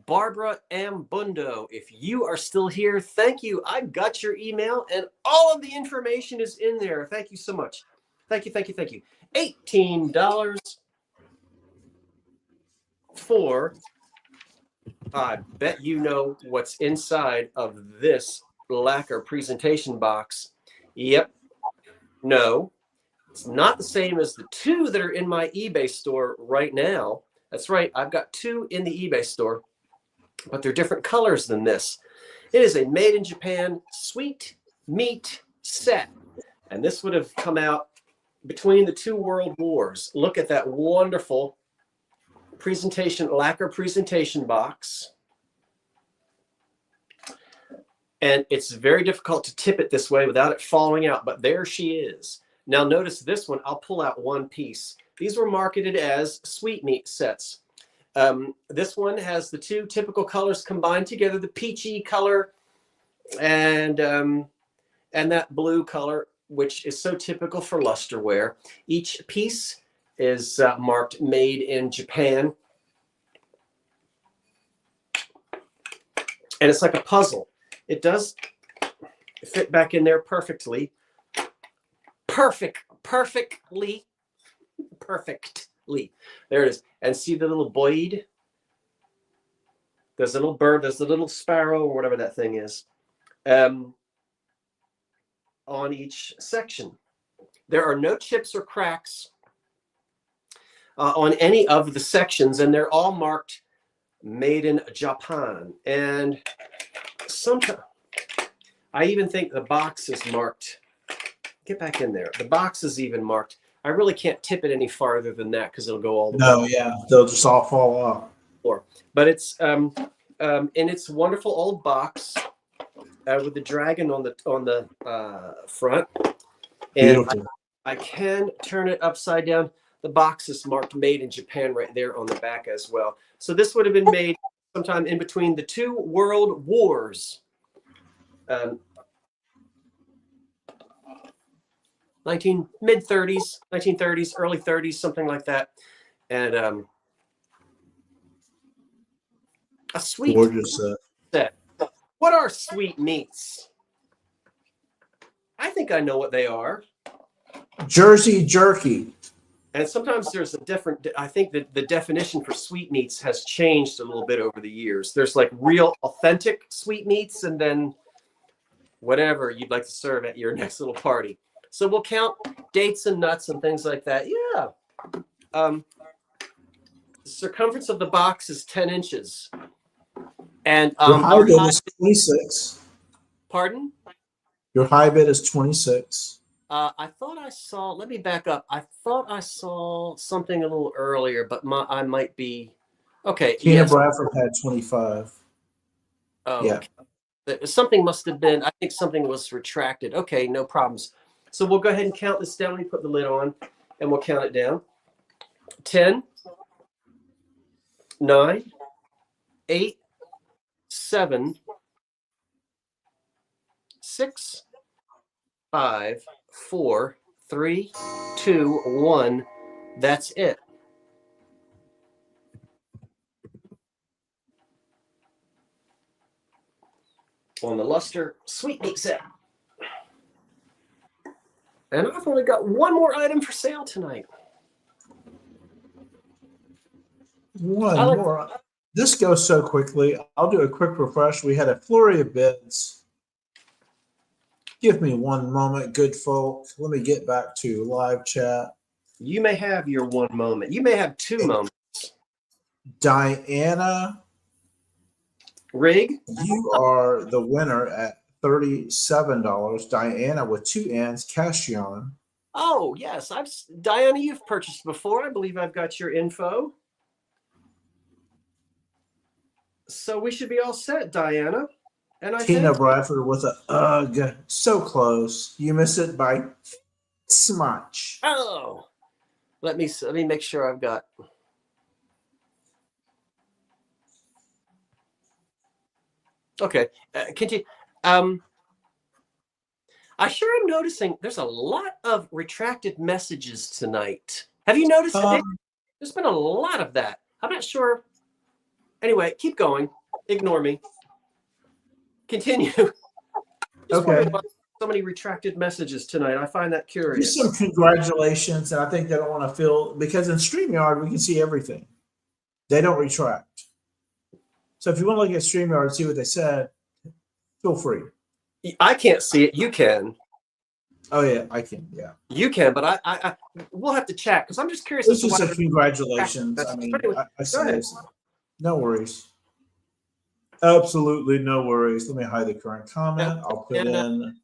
Barbara Ambundo, if you are still here, thank you. I got your email and all of the information is in there. Thank you so much. Thank you, thank you, thank you. $18 for, I bet you know what's inside of this lacquer presentation box. Yep. No, it's not the same as the 2 that are in my eBay store right now. That's right. I've got 2 in the eBay store, but they're different colors than this. It is a made in Japan sweet meat set. And this would have come out between the two world wars. Look at that wonderful lacquer presentation box. And it's very difficult to tip it this way without it falling out, but there she is. Now notice this one, I'll pull out one piece. These were marketed as sweetmeat sets. This one has the two typical colors combined together, the peachy color and that blue color, which is so typical for lusterware. Each piece is marked made in Japan. And it's like a puzzle. It does fit back in there perfectly. Perfectly. There it is. And see the little blade? There's a little bird, there's a little sparrow, or whatever that thing is, on each section. There are no chips or cracks on any of the sections, and they're all marked made in Japan. And sometimes I even think the box is marked. Get back in there. The box is even marked. I really can't tip it any farther than that because it'll go all the way. No, yeah, they'll just all fall off. But it's in its wonderful old box with the dragon on the front, and I can turn it upside down. The box is marked made in Japan right there on the back as well. So this would have been made sometime in between the two world wars. Mid-30s, 1930s, early 30s, something like that. And a sweet gorgeous set. What are sweet meats? I think I know what they are. Jersey jerky. And sometimes there's a different, I think that the definition for sweetmeats has changed a little bit over the years. There's like real authentic sweetmeats and then whatever you'd like to serve at your next little party. So we'll count dates and nuts and things like that. Yeah. The circumference of the box is 10 inches. And your high bid is 26. Pardon? Your high bid is 26. I thought I saw, let me back up. I thought I saw something a little earlier, but I might be, okay. Tina Bradford had 25. Oh, yeah. Okay. Something must have been, I think something was retracted. Okay, no problems. So we'll go ahead and count this down. We put the lid on and we'll count it down. 10, 9, 8, 7, 6, 5, 4, 3, 2, 1. That's it. On the luster sweetmeat set. And I've only got one more item for sale tonight. One more. This goes so quickly. I'll do a quick refresh. We had a flurry of bids. Give me one moment, good folk. Let me get back to live chat. You may have your one moment. You may have two moments. Diana Rig, you are the winner at $37. Diana with 2 N's, Cashion. Oh, yes. Diana, you've purchased before. I believe I've got your info. So we should be all set, Diana. And Tina Bradford with a ugh, so close. You miss it by smudge. Oh, let me make sure I've got. Okay, continue. I sure am noticing there's a lot of retracted messages tonight. Have you noticed it? There's been a lot of that. I'm not sure. Anyway, keep going. Ignore me. Continue. Okay. So many retracted messages tonight. I find that curious. Just some congratulations, and I think they don't want to feel, because in StreamYard we can see everything. They don't retract. So if you want to look at StreamYard and see what they said, feel free. I can't see it. You can. Oh yeah, I can. Yeah, you can. But I we'll have to chat because I'm just curious. This is a congratulations. I mean, go ahead. no worries. Absolutely no worries. Let me hide the current comment. I'll put Diana. in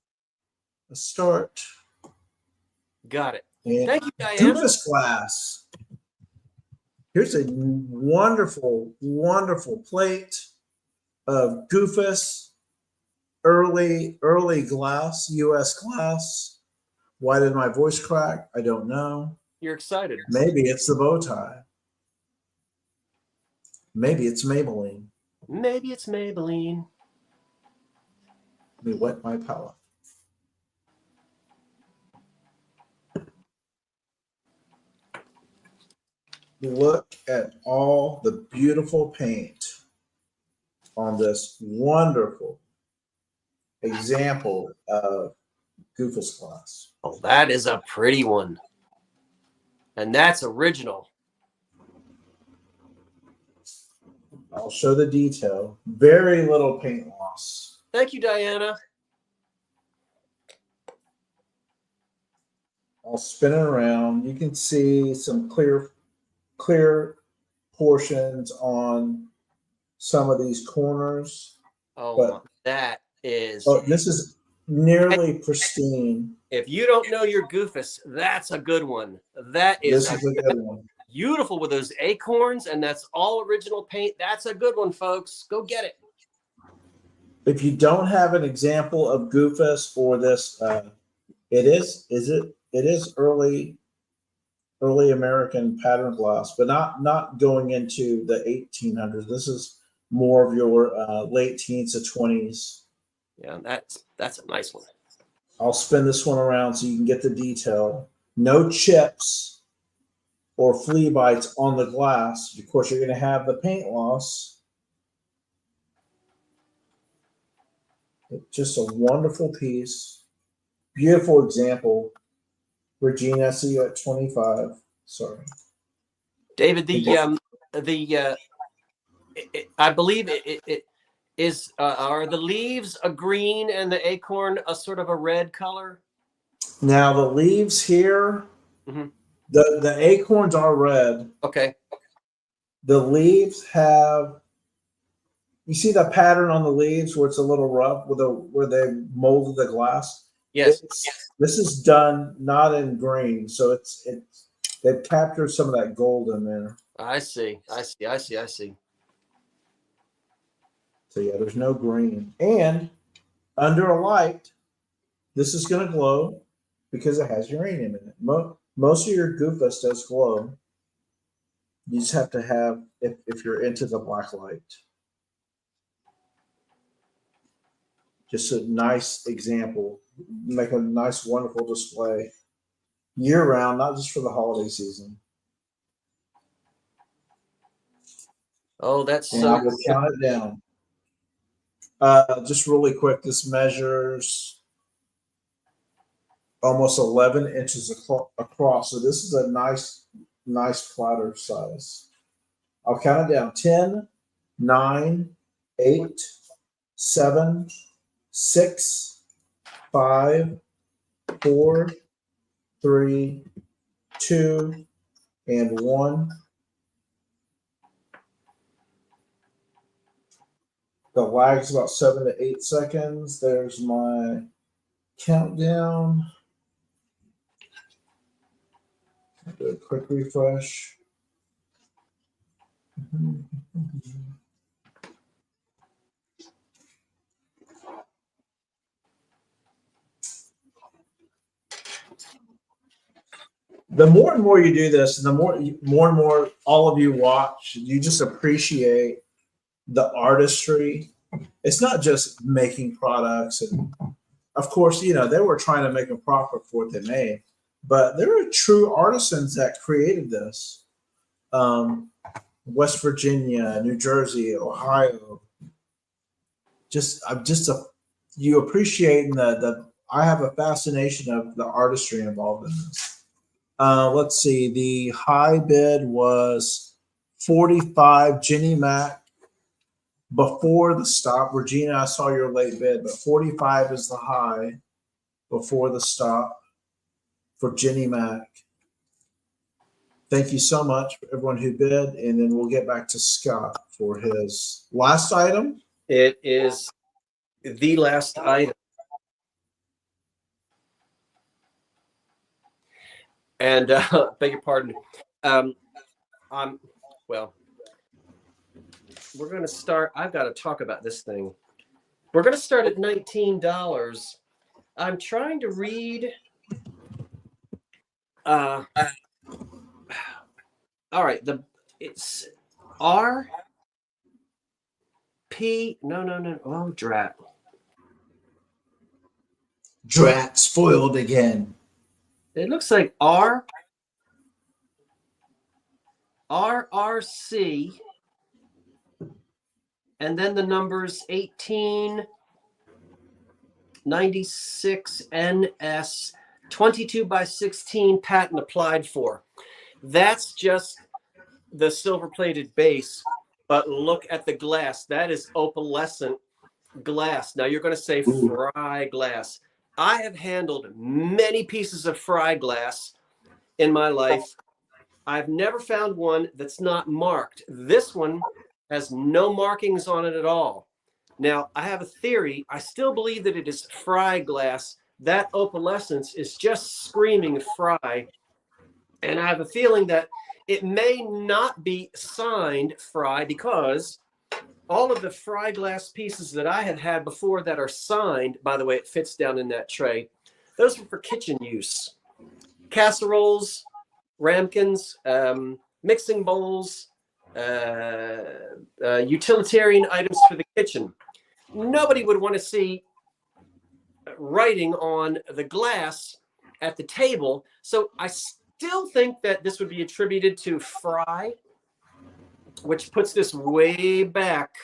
a start. Got it. And Thank you, Diana. Goofus glass. Here's a wonderful, wonderful plate of Goofus early glass, U.S. glass. Why did my voice crack? I don't know. You're excited. Maybe it's the bow tie. Maybe it's Maybelline. Maybe it's Maybelline. Let me wet my palette. Look at all the beautiful paint on this wonderful example of Goofus glass. Oh, that is a pretty one. And that's original. I'll show the detail. Very little paint loss. Thank you, Diana. I'll spin it around. You can see some clear portions on some of these corners. Oh, But that is. oh, this is nearly pristine. If you don't know your Goofus, that's a good one. That is, This is a good one. beautiful with those acorns, and that's all original paint. That's a good one, folks. Go get it. If you don't have an example of Goofus or this, it is early American pattern glass, but not going into the 1800s. This is more of your late teens to 20s. Yeah, that's a nice one. I'll spin this one around so you can get the detail. No chips or flea bites on the glass. Of course, you're going to have the paint loss. Just a wonderful piece. Beautiful example. Regina, I see you at 25. Sorry. David, I believe it is, are the leaves a green and the acorn a sort of a red color? Now the leaves here, Mhm. the acorns are red. Okay. The leaves have, you see the pattern on the leaves where it's a little rough where they molded the glass? Yes. This is done not in green, so they've captured some of that gold in there. I see. So yeah, there's no green. And under a light, this is going to glow because it has uranium in it. Most of your Goofus does glow. You just have to have, if you're into the black light. Just a nice example. Make a nice, wonderful display year round, not just for the holiday season. Oh, that's And so. I will count it down. Just really quick, this measures almost 11 inches across. So this is a nice platter size. I'll count it down. 10, 9, 8, 7, 6, 5, 4, 3, 2, and 1. The lag is about 7 to 8 seconds. There's my countdown. Do a quick refresh. The more and more you do this, and the more and more all of you watch, you just appreciate the artistry. It's not just making products, and of course, they were trying to make a profit for what they made, but there are true artisans that created this. West Virginia, New Jersey, Ohio. You appreciate I have a fascination of the artistry involved in this. Let's see. The high bid was 45. Jenny Mac before the stop. Regina, I saw your late bid, but 45 is the high before the stop for Jenny Mac. Thank you so much for everyone who bid, and then we'll get back to Scott for his last item. It is the last item. And beg your pardon. Well, we're going to start. I've got to talk about this thing. We're going to start at $19. I'm trying to read. All right. It's R P. No. Oh, drat. Drat, spoiled again. It looks like RRC, and then the numbers 1896 NS 22 by 16 patent applied for. That's just the silver plated base, but look at the glass. That is opalescent glass. Now you're going to say fry glass. I have handled many pieces of fry glass in my life. I've never found one that's not marked. This one has no markings on it at all. Now, I have a theory. I still believe that it is fry glass. That opalescence is just screaming fry. And I have a feeling that it may not be signed fry, because all of the fry glass pieces that I have had before that are signed, by the way, it fits down in that tray, those were for kitchen use. Casseroles, ramekins, mixing bowls, utilitarian items for the kitchen. Nobody would want to see writing on the glass at the table. So I still think that this would be attributed to fry, which puts this way back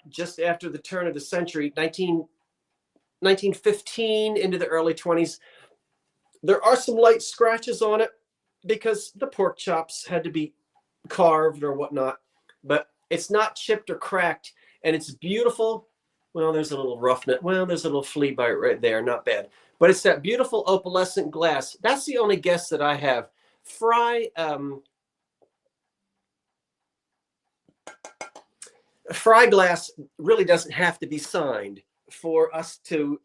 just after the turn of the century, 1915 into the early 20s. There are some light scratches on it because the pork chops had to be carved or whatnot, but it's not chipped or cracked, and it's beautiful. Well, there's a little roughness. Well, there's a little flea bite right there. Not bad. But it's that beautiful opalescent glass. That's the only guess that I have. Fry glass really doesn't have to be signed for us to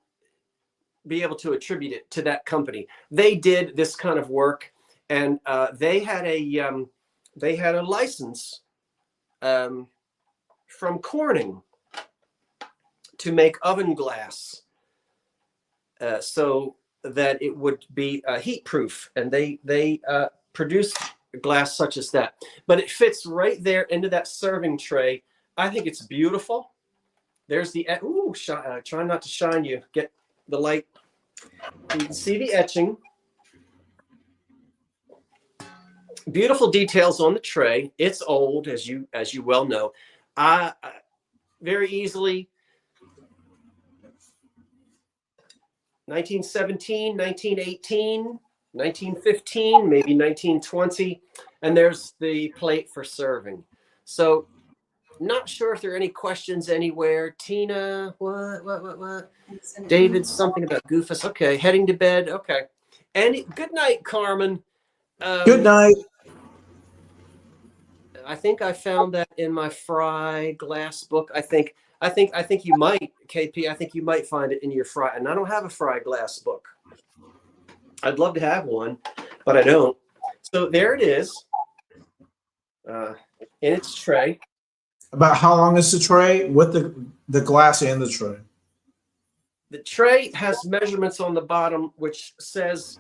be able to attribute it to that company. They did this kind of work, and they had a license from Corning to make oven glass, so that it would be heat proof, and they produced glass such as that. But it fits right there into that serving tray. I think it's beautiful. There's the try not to shine you. Get the light. You can see the etching. Beautiful details on the tray. It's old, as you well know. Very easily 1917, 1918, 1915, maybe 1920, and there's the plate for serving. So not sure if there are any questions anywhere. Tina, what? David, something about Goofus. Okay, heading to bed. Okay. And good night, Carmen. Good night. I think I found that in my fry glass book. I think you might, KP. I think you might find it in your fry. And I don't have a fry glass book. I'd love to have one, but I don't. So there it is, in its tray. About how long is the tray with the glass and the tray? The tray has measurements on the bottom, which says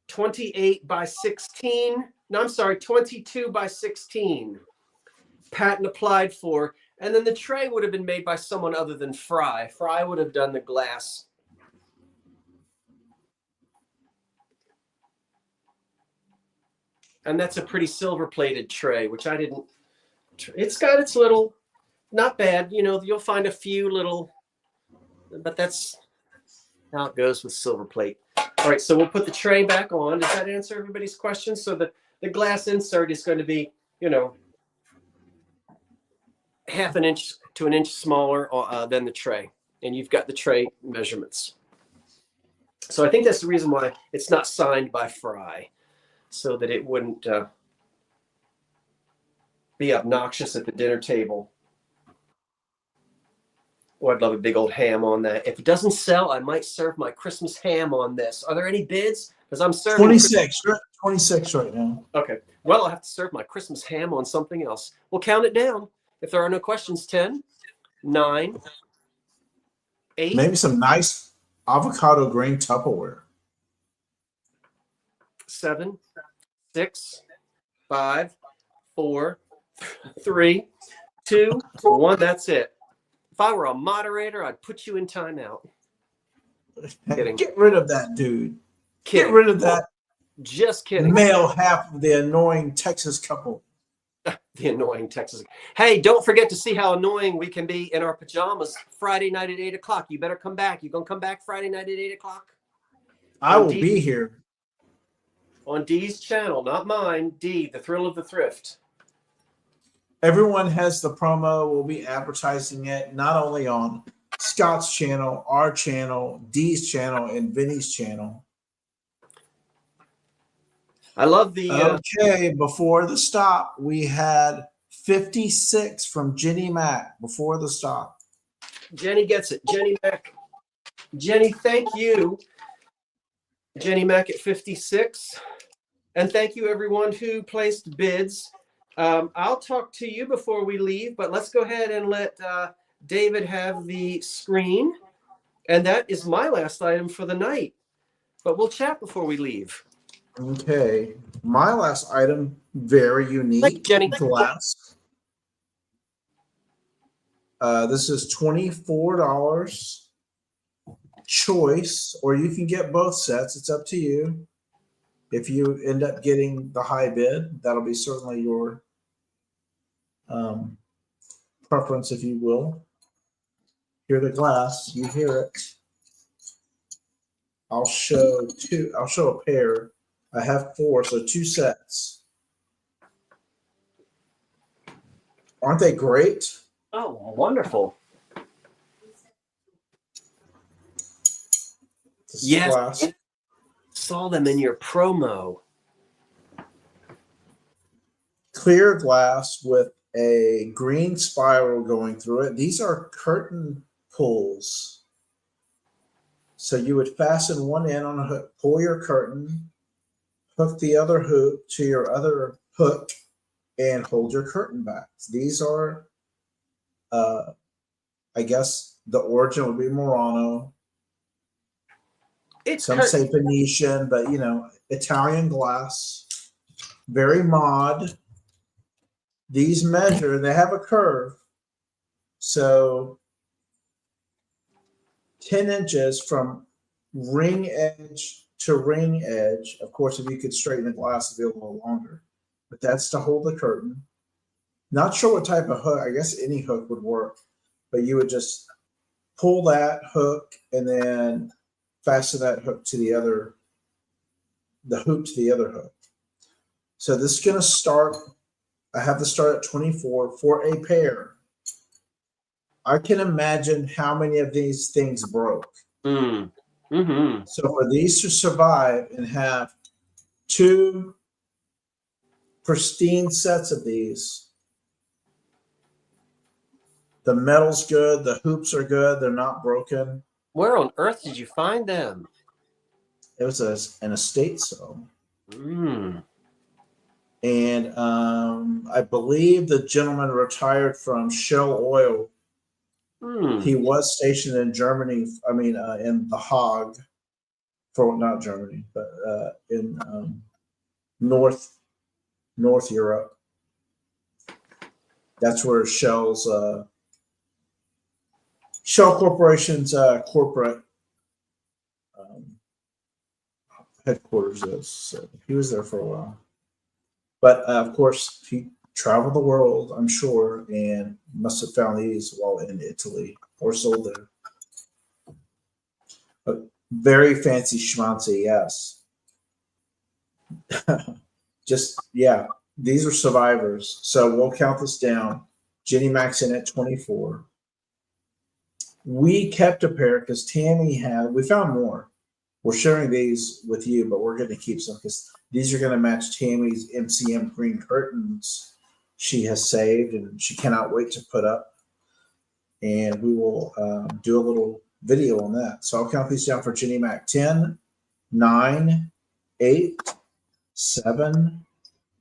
28 by 16. No, I'm sorry, 22 by 16. Patent applied for. And then the tray would have been made by someone other than Fry. Fry would have done the glass. And that's a pretty silver-plated tray, which I didn't. It's got its little, not bad. You know, you'll find a few little, but that's how it goes with silver plate. All right, so we'll put the tray back on. Does that answer everybody's questions? So the glass insert is going to be, you know, half an inch to an inch smaller than the tray. And you've got the tray measurements. So I think that's the reason why it's not signed by Fry, so that it wouldn't be obnoxious at the dinner table. Oh, I'd love a big old ham on that. If it doesn't sell, I might serve my Christmas ham on this. Are there any bids? Because I'm serving 26. 26 right now. Okay. Well, I'll have to serve my Christmas ham on something else. We'll count it down. If there are no questions, 10, 9, 8. Maybe some nice avocado green Tupperware. 7, 6, 5, 4, 3, 2, 1. That's it. If I were a moderator, I'd put you in timeout. Kidding. Get rid of that dude. Kidding. Get rid of that Just kidding. male half of the annoying Texas couple. The annoying Texas. Hey, don't forget to see how annoying we can be in our pajamas Friday night at 8 o'clock. You better come back. You gonna come back Friday night at 8 o'clock? I will be here. On Dee's channel, not mine. Dee, the thrill of the thrift. Everyone has the promo. We'll be advertising it not only on Scott's channel, our channel, Dee's channel, and Vinny's channel. I love the. Okay, before the stop, we had 56 from Jenny Mac before the stop. Jenny gets it. Jenny Mac. Jenny, thank you. Jenny Mac at 56. And thank you, everyone who placed bids. I'll talk to you before we leave, but let's go ahead and let David have the screen. And that is my last item for the night. But we'll chat before we leave. Okay, my last item, very unique. Thank you, Jenny. Glass. This is $24 choice, or you can get both sets. It's up to you. If you end up getting the high bid, that'll be certainly your preference, if you will. Hear the glass, you hear it. I'll show a pair. I have 4, so 2 sets. Aren't they great? Oh, wonderful. Yes. Glass. Saw them in your promo. Clear glass with a green spiral going through it. These are curtain pulls. So you would fasten one end on a hook, pull your curtain, hook the other hook to your other hook, and hold your curtain back. These are, I guess the origin would be Murano. Some say Venetian, but Italian glass, very mod. These measure, they have a curve. So 10 inches from ring edge to ring edge. Of course, if you could straighten the glass, it'd be a little longer. But that's to hold the curtain. Not sure what type of hook. I guess any hook would work. But you would just pull that hook and then fasten that hook to the hoop to the other hook. So this is going to start. I have to start at 24 for a pair. I can imagine how many of these things broke. Mm-hmm. So for these to survive and have 2 pristine sets of these, the metal's good, the hoops are good, they're not broken. Where on earth did you find them? It was an estate sale. And I believe the gentleman retired from Shell Oil. He was stationed in Germany. I mean, in the Hague, not Germany, but in North Europe. That's where Shell Corporation's corporate headquarters is. So he was there for a while. But of course, he traveled the world, I'm sure, and must have found these while in Italy or sold there. But very fancy schmancy, yes. These are survivors. So we'll count this down. Jenny Mac's in at 24. We kept a pair because Tammy we found more. We're sharing these with you, but we're going to keep some because these are going to match Tammy's MCM green curtains she has saved and she cannot wait to put up. and we will do a little video on that. So I'll count these down for Jenny Mac. 10, 9, 8, 7,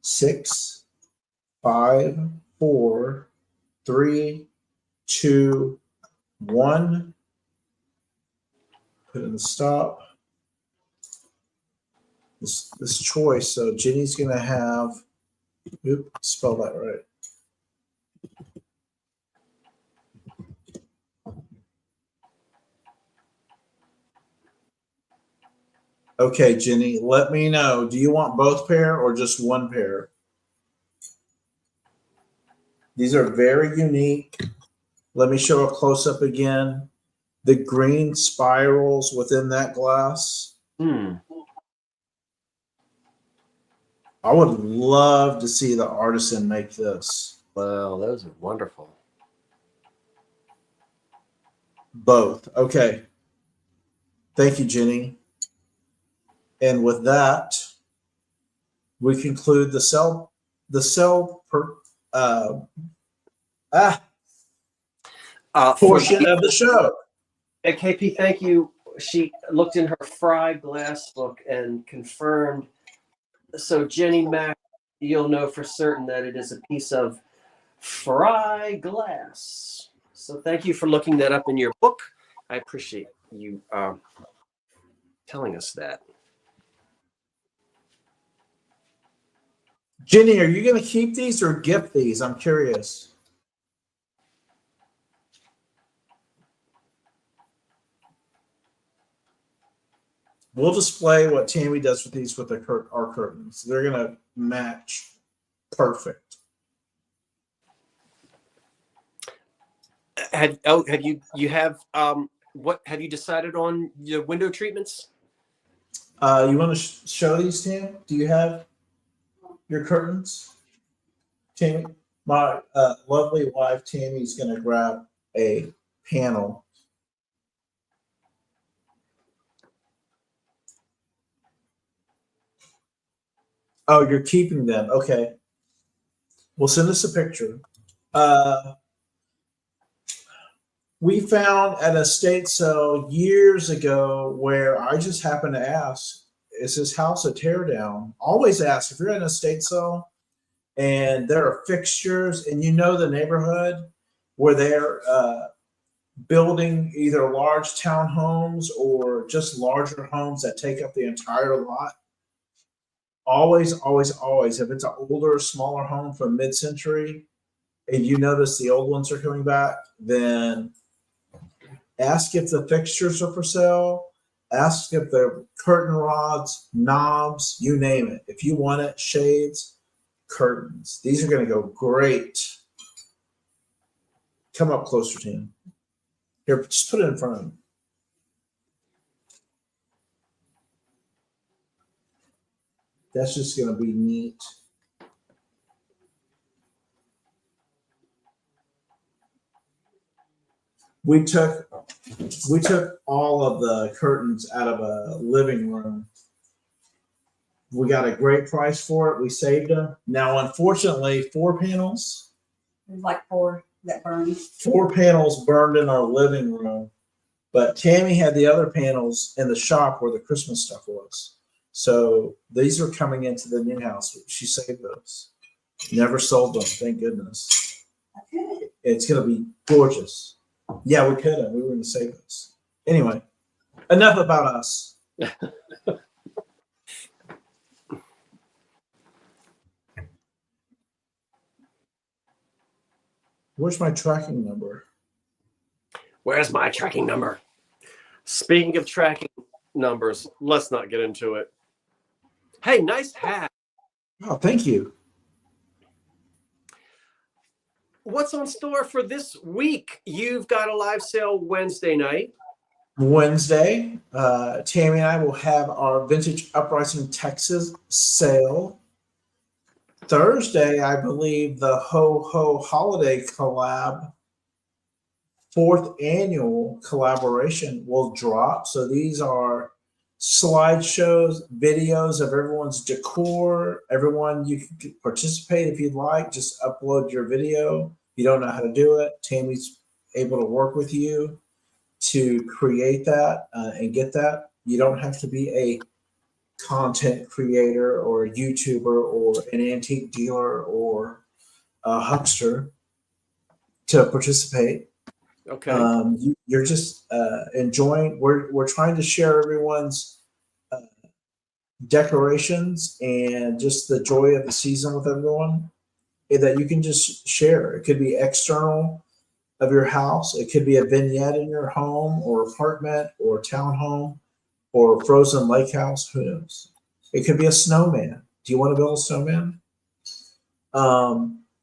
6, 5, 4, 3, 2, 1. Put in the stop. This choice. So Jenny's going to have, spell that right. Okay, Jenny, let me know. Do you want both pair or just one pair? These are very unique. Let me show a close-up again. The green spirals within that glass. I would love to see the artisan make this. Wow, those are wonderful. Both. Okay. Thank you, Jenny. And with that, we conclude the sell portion of the show. And KP, thank you. She looked in her Fry glass book and confirmed. So Jenny Mac, you'll know for certain that it is a piece of Fry glass. So thank you for looking that up in your book. I appreciate you telling us that. Jenny, are you going to keep these or gift these? I'm curious. We'll display what Tammy does with these with our curtains. They're going to match perfect. What have you decided on your window treatments? You want to show these, Tam? Do you have your curtains? Tammy, my lovely wife Tammy's going to grab a panel. Oh, you're keeping them. Okay. Well, send us a picture. We found at a estate sale years ago where I just happened to ask, is this house a tear down? Always ask if you're at an estate sale and there are fixtures and you know the neighborhood where they're building either large townhomes or just larger homes that take up the entire lot. Always, always, always, if it's an older, smaller home from mid-century and you notice the old ones are coming back, then ask if the fixtures are for sale. Ask if the curtain rods, knobs, you name it. If you want it, shades, curtains. These are going to go great. Come up closer to him. Here, just put it in front of him. That's just going to be neat. We took all of the curtains out of a living room. We got a great price for it. We saved them. Now, unfortunately, 4 panels. There's like 4 that burned. 4 panels burned in our living room, but Tammy had the other panels in the shop where the Christmas stuff was. So these are coming into the new house. She saved those. Never sold them, thank goodness. It's going to be gorgeous. Yeah, we could have. We were going to save this. Anyway, enough about us. Where's my tracking number? Where's my tracking number? Speaking of tracking numbers, let's not get into it. Hey, nice hat. Oh, thank you. What's on store for this week? You've got a live sale Wednesday night. Wednesday, Tammy and I will have our Vintage Uprising Texas sale. Thursday, I believe the Ho Ho Holiday collab, 4th annual collaboration will drop. So these are slideshows, videos of everyone's decor. Everyone, you can participate if you'd like. Just upload your video. If you don't know how to do it, Tammy's able to work with you to create that and get that. You don't have to be a content creator or a YouTuber or an antique dealer or a huckster to participate. Okay. You're just enjoying. We're trying to share everyone's decorations and just the joy of the season with everyone that you can just share. It could be external of your house. It could be a vignette in your home or apartment or townhome or frozen lake house. Who knows? It could be a snowman. Do you want to build a snowman?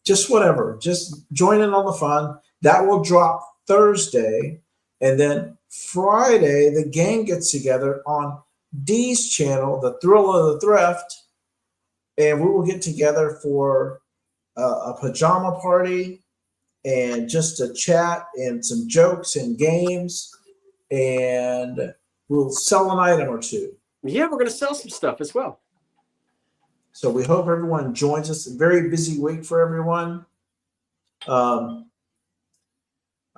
Just whatever. Just join in on the fun. That will drop Thursday. And then Friday, the gang gets together on Dee's channel, The Thrill of the Thrift. And we will get together for a pajama party and just a chat and some jokes and games. And we'll sell an item or two. Yeah, we're going to sell some stuff as well. So we hope everyone joins us. A very busy week for everyone. I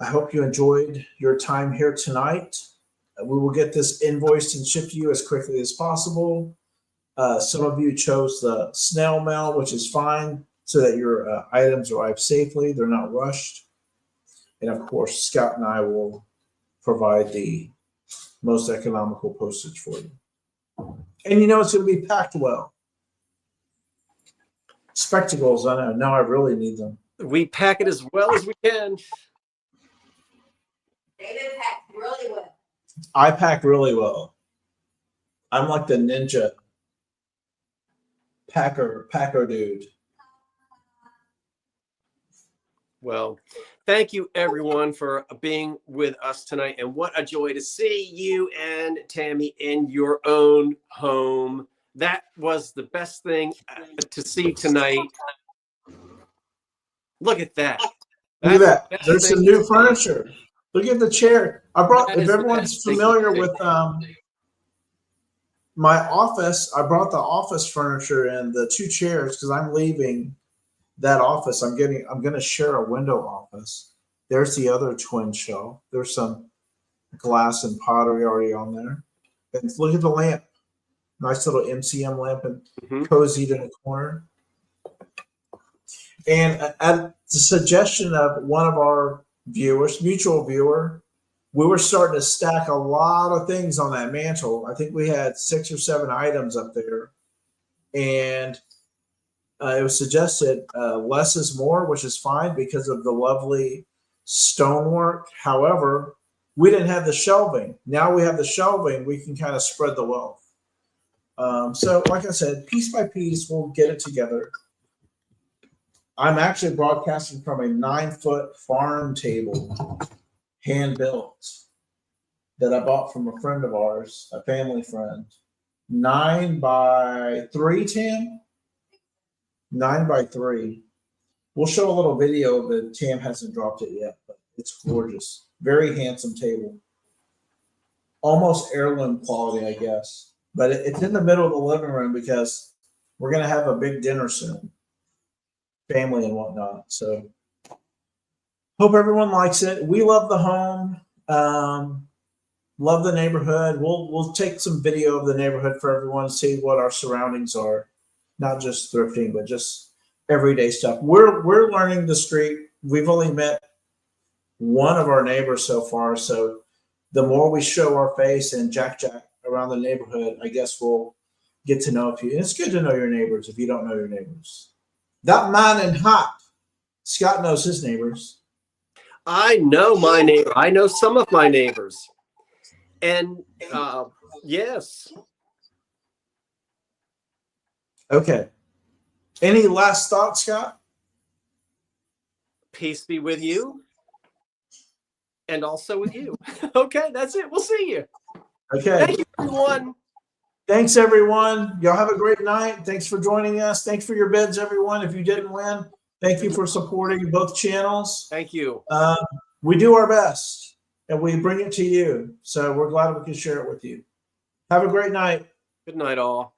hope you enjoyed your time here tonight. We will get this invoiced and shipped to you as quickly as possible. Some of you chose the snail mail, which is fine, so that your items arrive safely. They're not rushed. And of course, Scott and I will provide the most economical postage for you. And you know it's going to be packed well. Spectacles, I know. Now I really need them. We pack it as well as we can. David packed really well. I pack really well. I'm like the ninja packer dude. Well, thank you everyone for being with us tonight. And what a joy to see you and Tammy in your own home. That was the best thing to see tonight. Look at that. Look at that. There's some new furniture. Look at the chair. I brought, if everyone's familiar with my office, I brought the office furniture and the two chairs because I'm leaving that office. I'm going to share a window office. There's the other twin shelf. There's some glass and pottery already on there. And look at the lamp. Nice little MCM lamp and cozied in a corner. And at the suggestion of one of our viewers, mutual viewer, we were starting to stack a lot of things on that mantle. I think we had 6 or 7 items up there. And it was suggested less is more, which is fine because of the lovely stonework. However, we didn't have the shelving. Now we have the shelving. We can kind of spread the wealth. So like I said, piece by piece, we'll get it together. I'm actually broadcasting from a 9-foot farm table, hand built, that I bought from a friend of ours, a family friend. 9 by 3, Tam? 9 by 3. We'll show a little video of it. Tam hasn't dropped it yet, but it's gorgeous. Very handsome table. Almost heirloom quality, I guess. But it's in the middle of the living room because we're going to have a big dinner soon. Family and whatnot. So hope everyone likes it. We love the home. Love the neighborhood. We'll take some video of the neighborhood for everyone to see what our surroundings are. Not just thrifting, but just everyday stuff. We're learning the street. We've only met one of our neighbors so far. So the more we show our face and Jack around the neighborhood, I guess we'll get to know a few. And it's good to know your neighbors if you don't know your neighbors. That man in hot. Scott knows his neighbors. I know my neighbor. I know some of my neighbors. And yes. Okay. Any last thoughts, Scott? Peace be with you. And also with you. Okay, that's it. We'll see you. Okay. Thank you, everyone. Thanks, everyone. Y'all have a great night. Thanks for joining us. Thanks for your bids, everyone. If you didn't win, thank you for supporting both channels. Thank you. We do our best, and we bring it to you. So we're glad we can share it with you. Have a great night. Good night, all.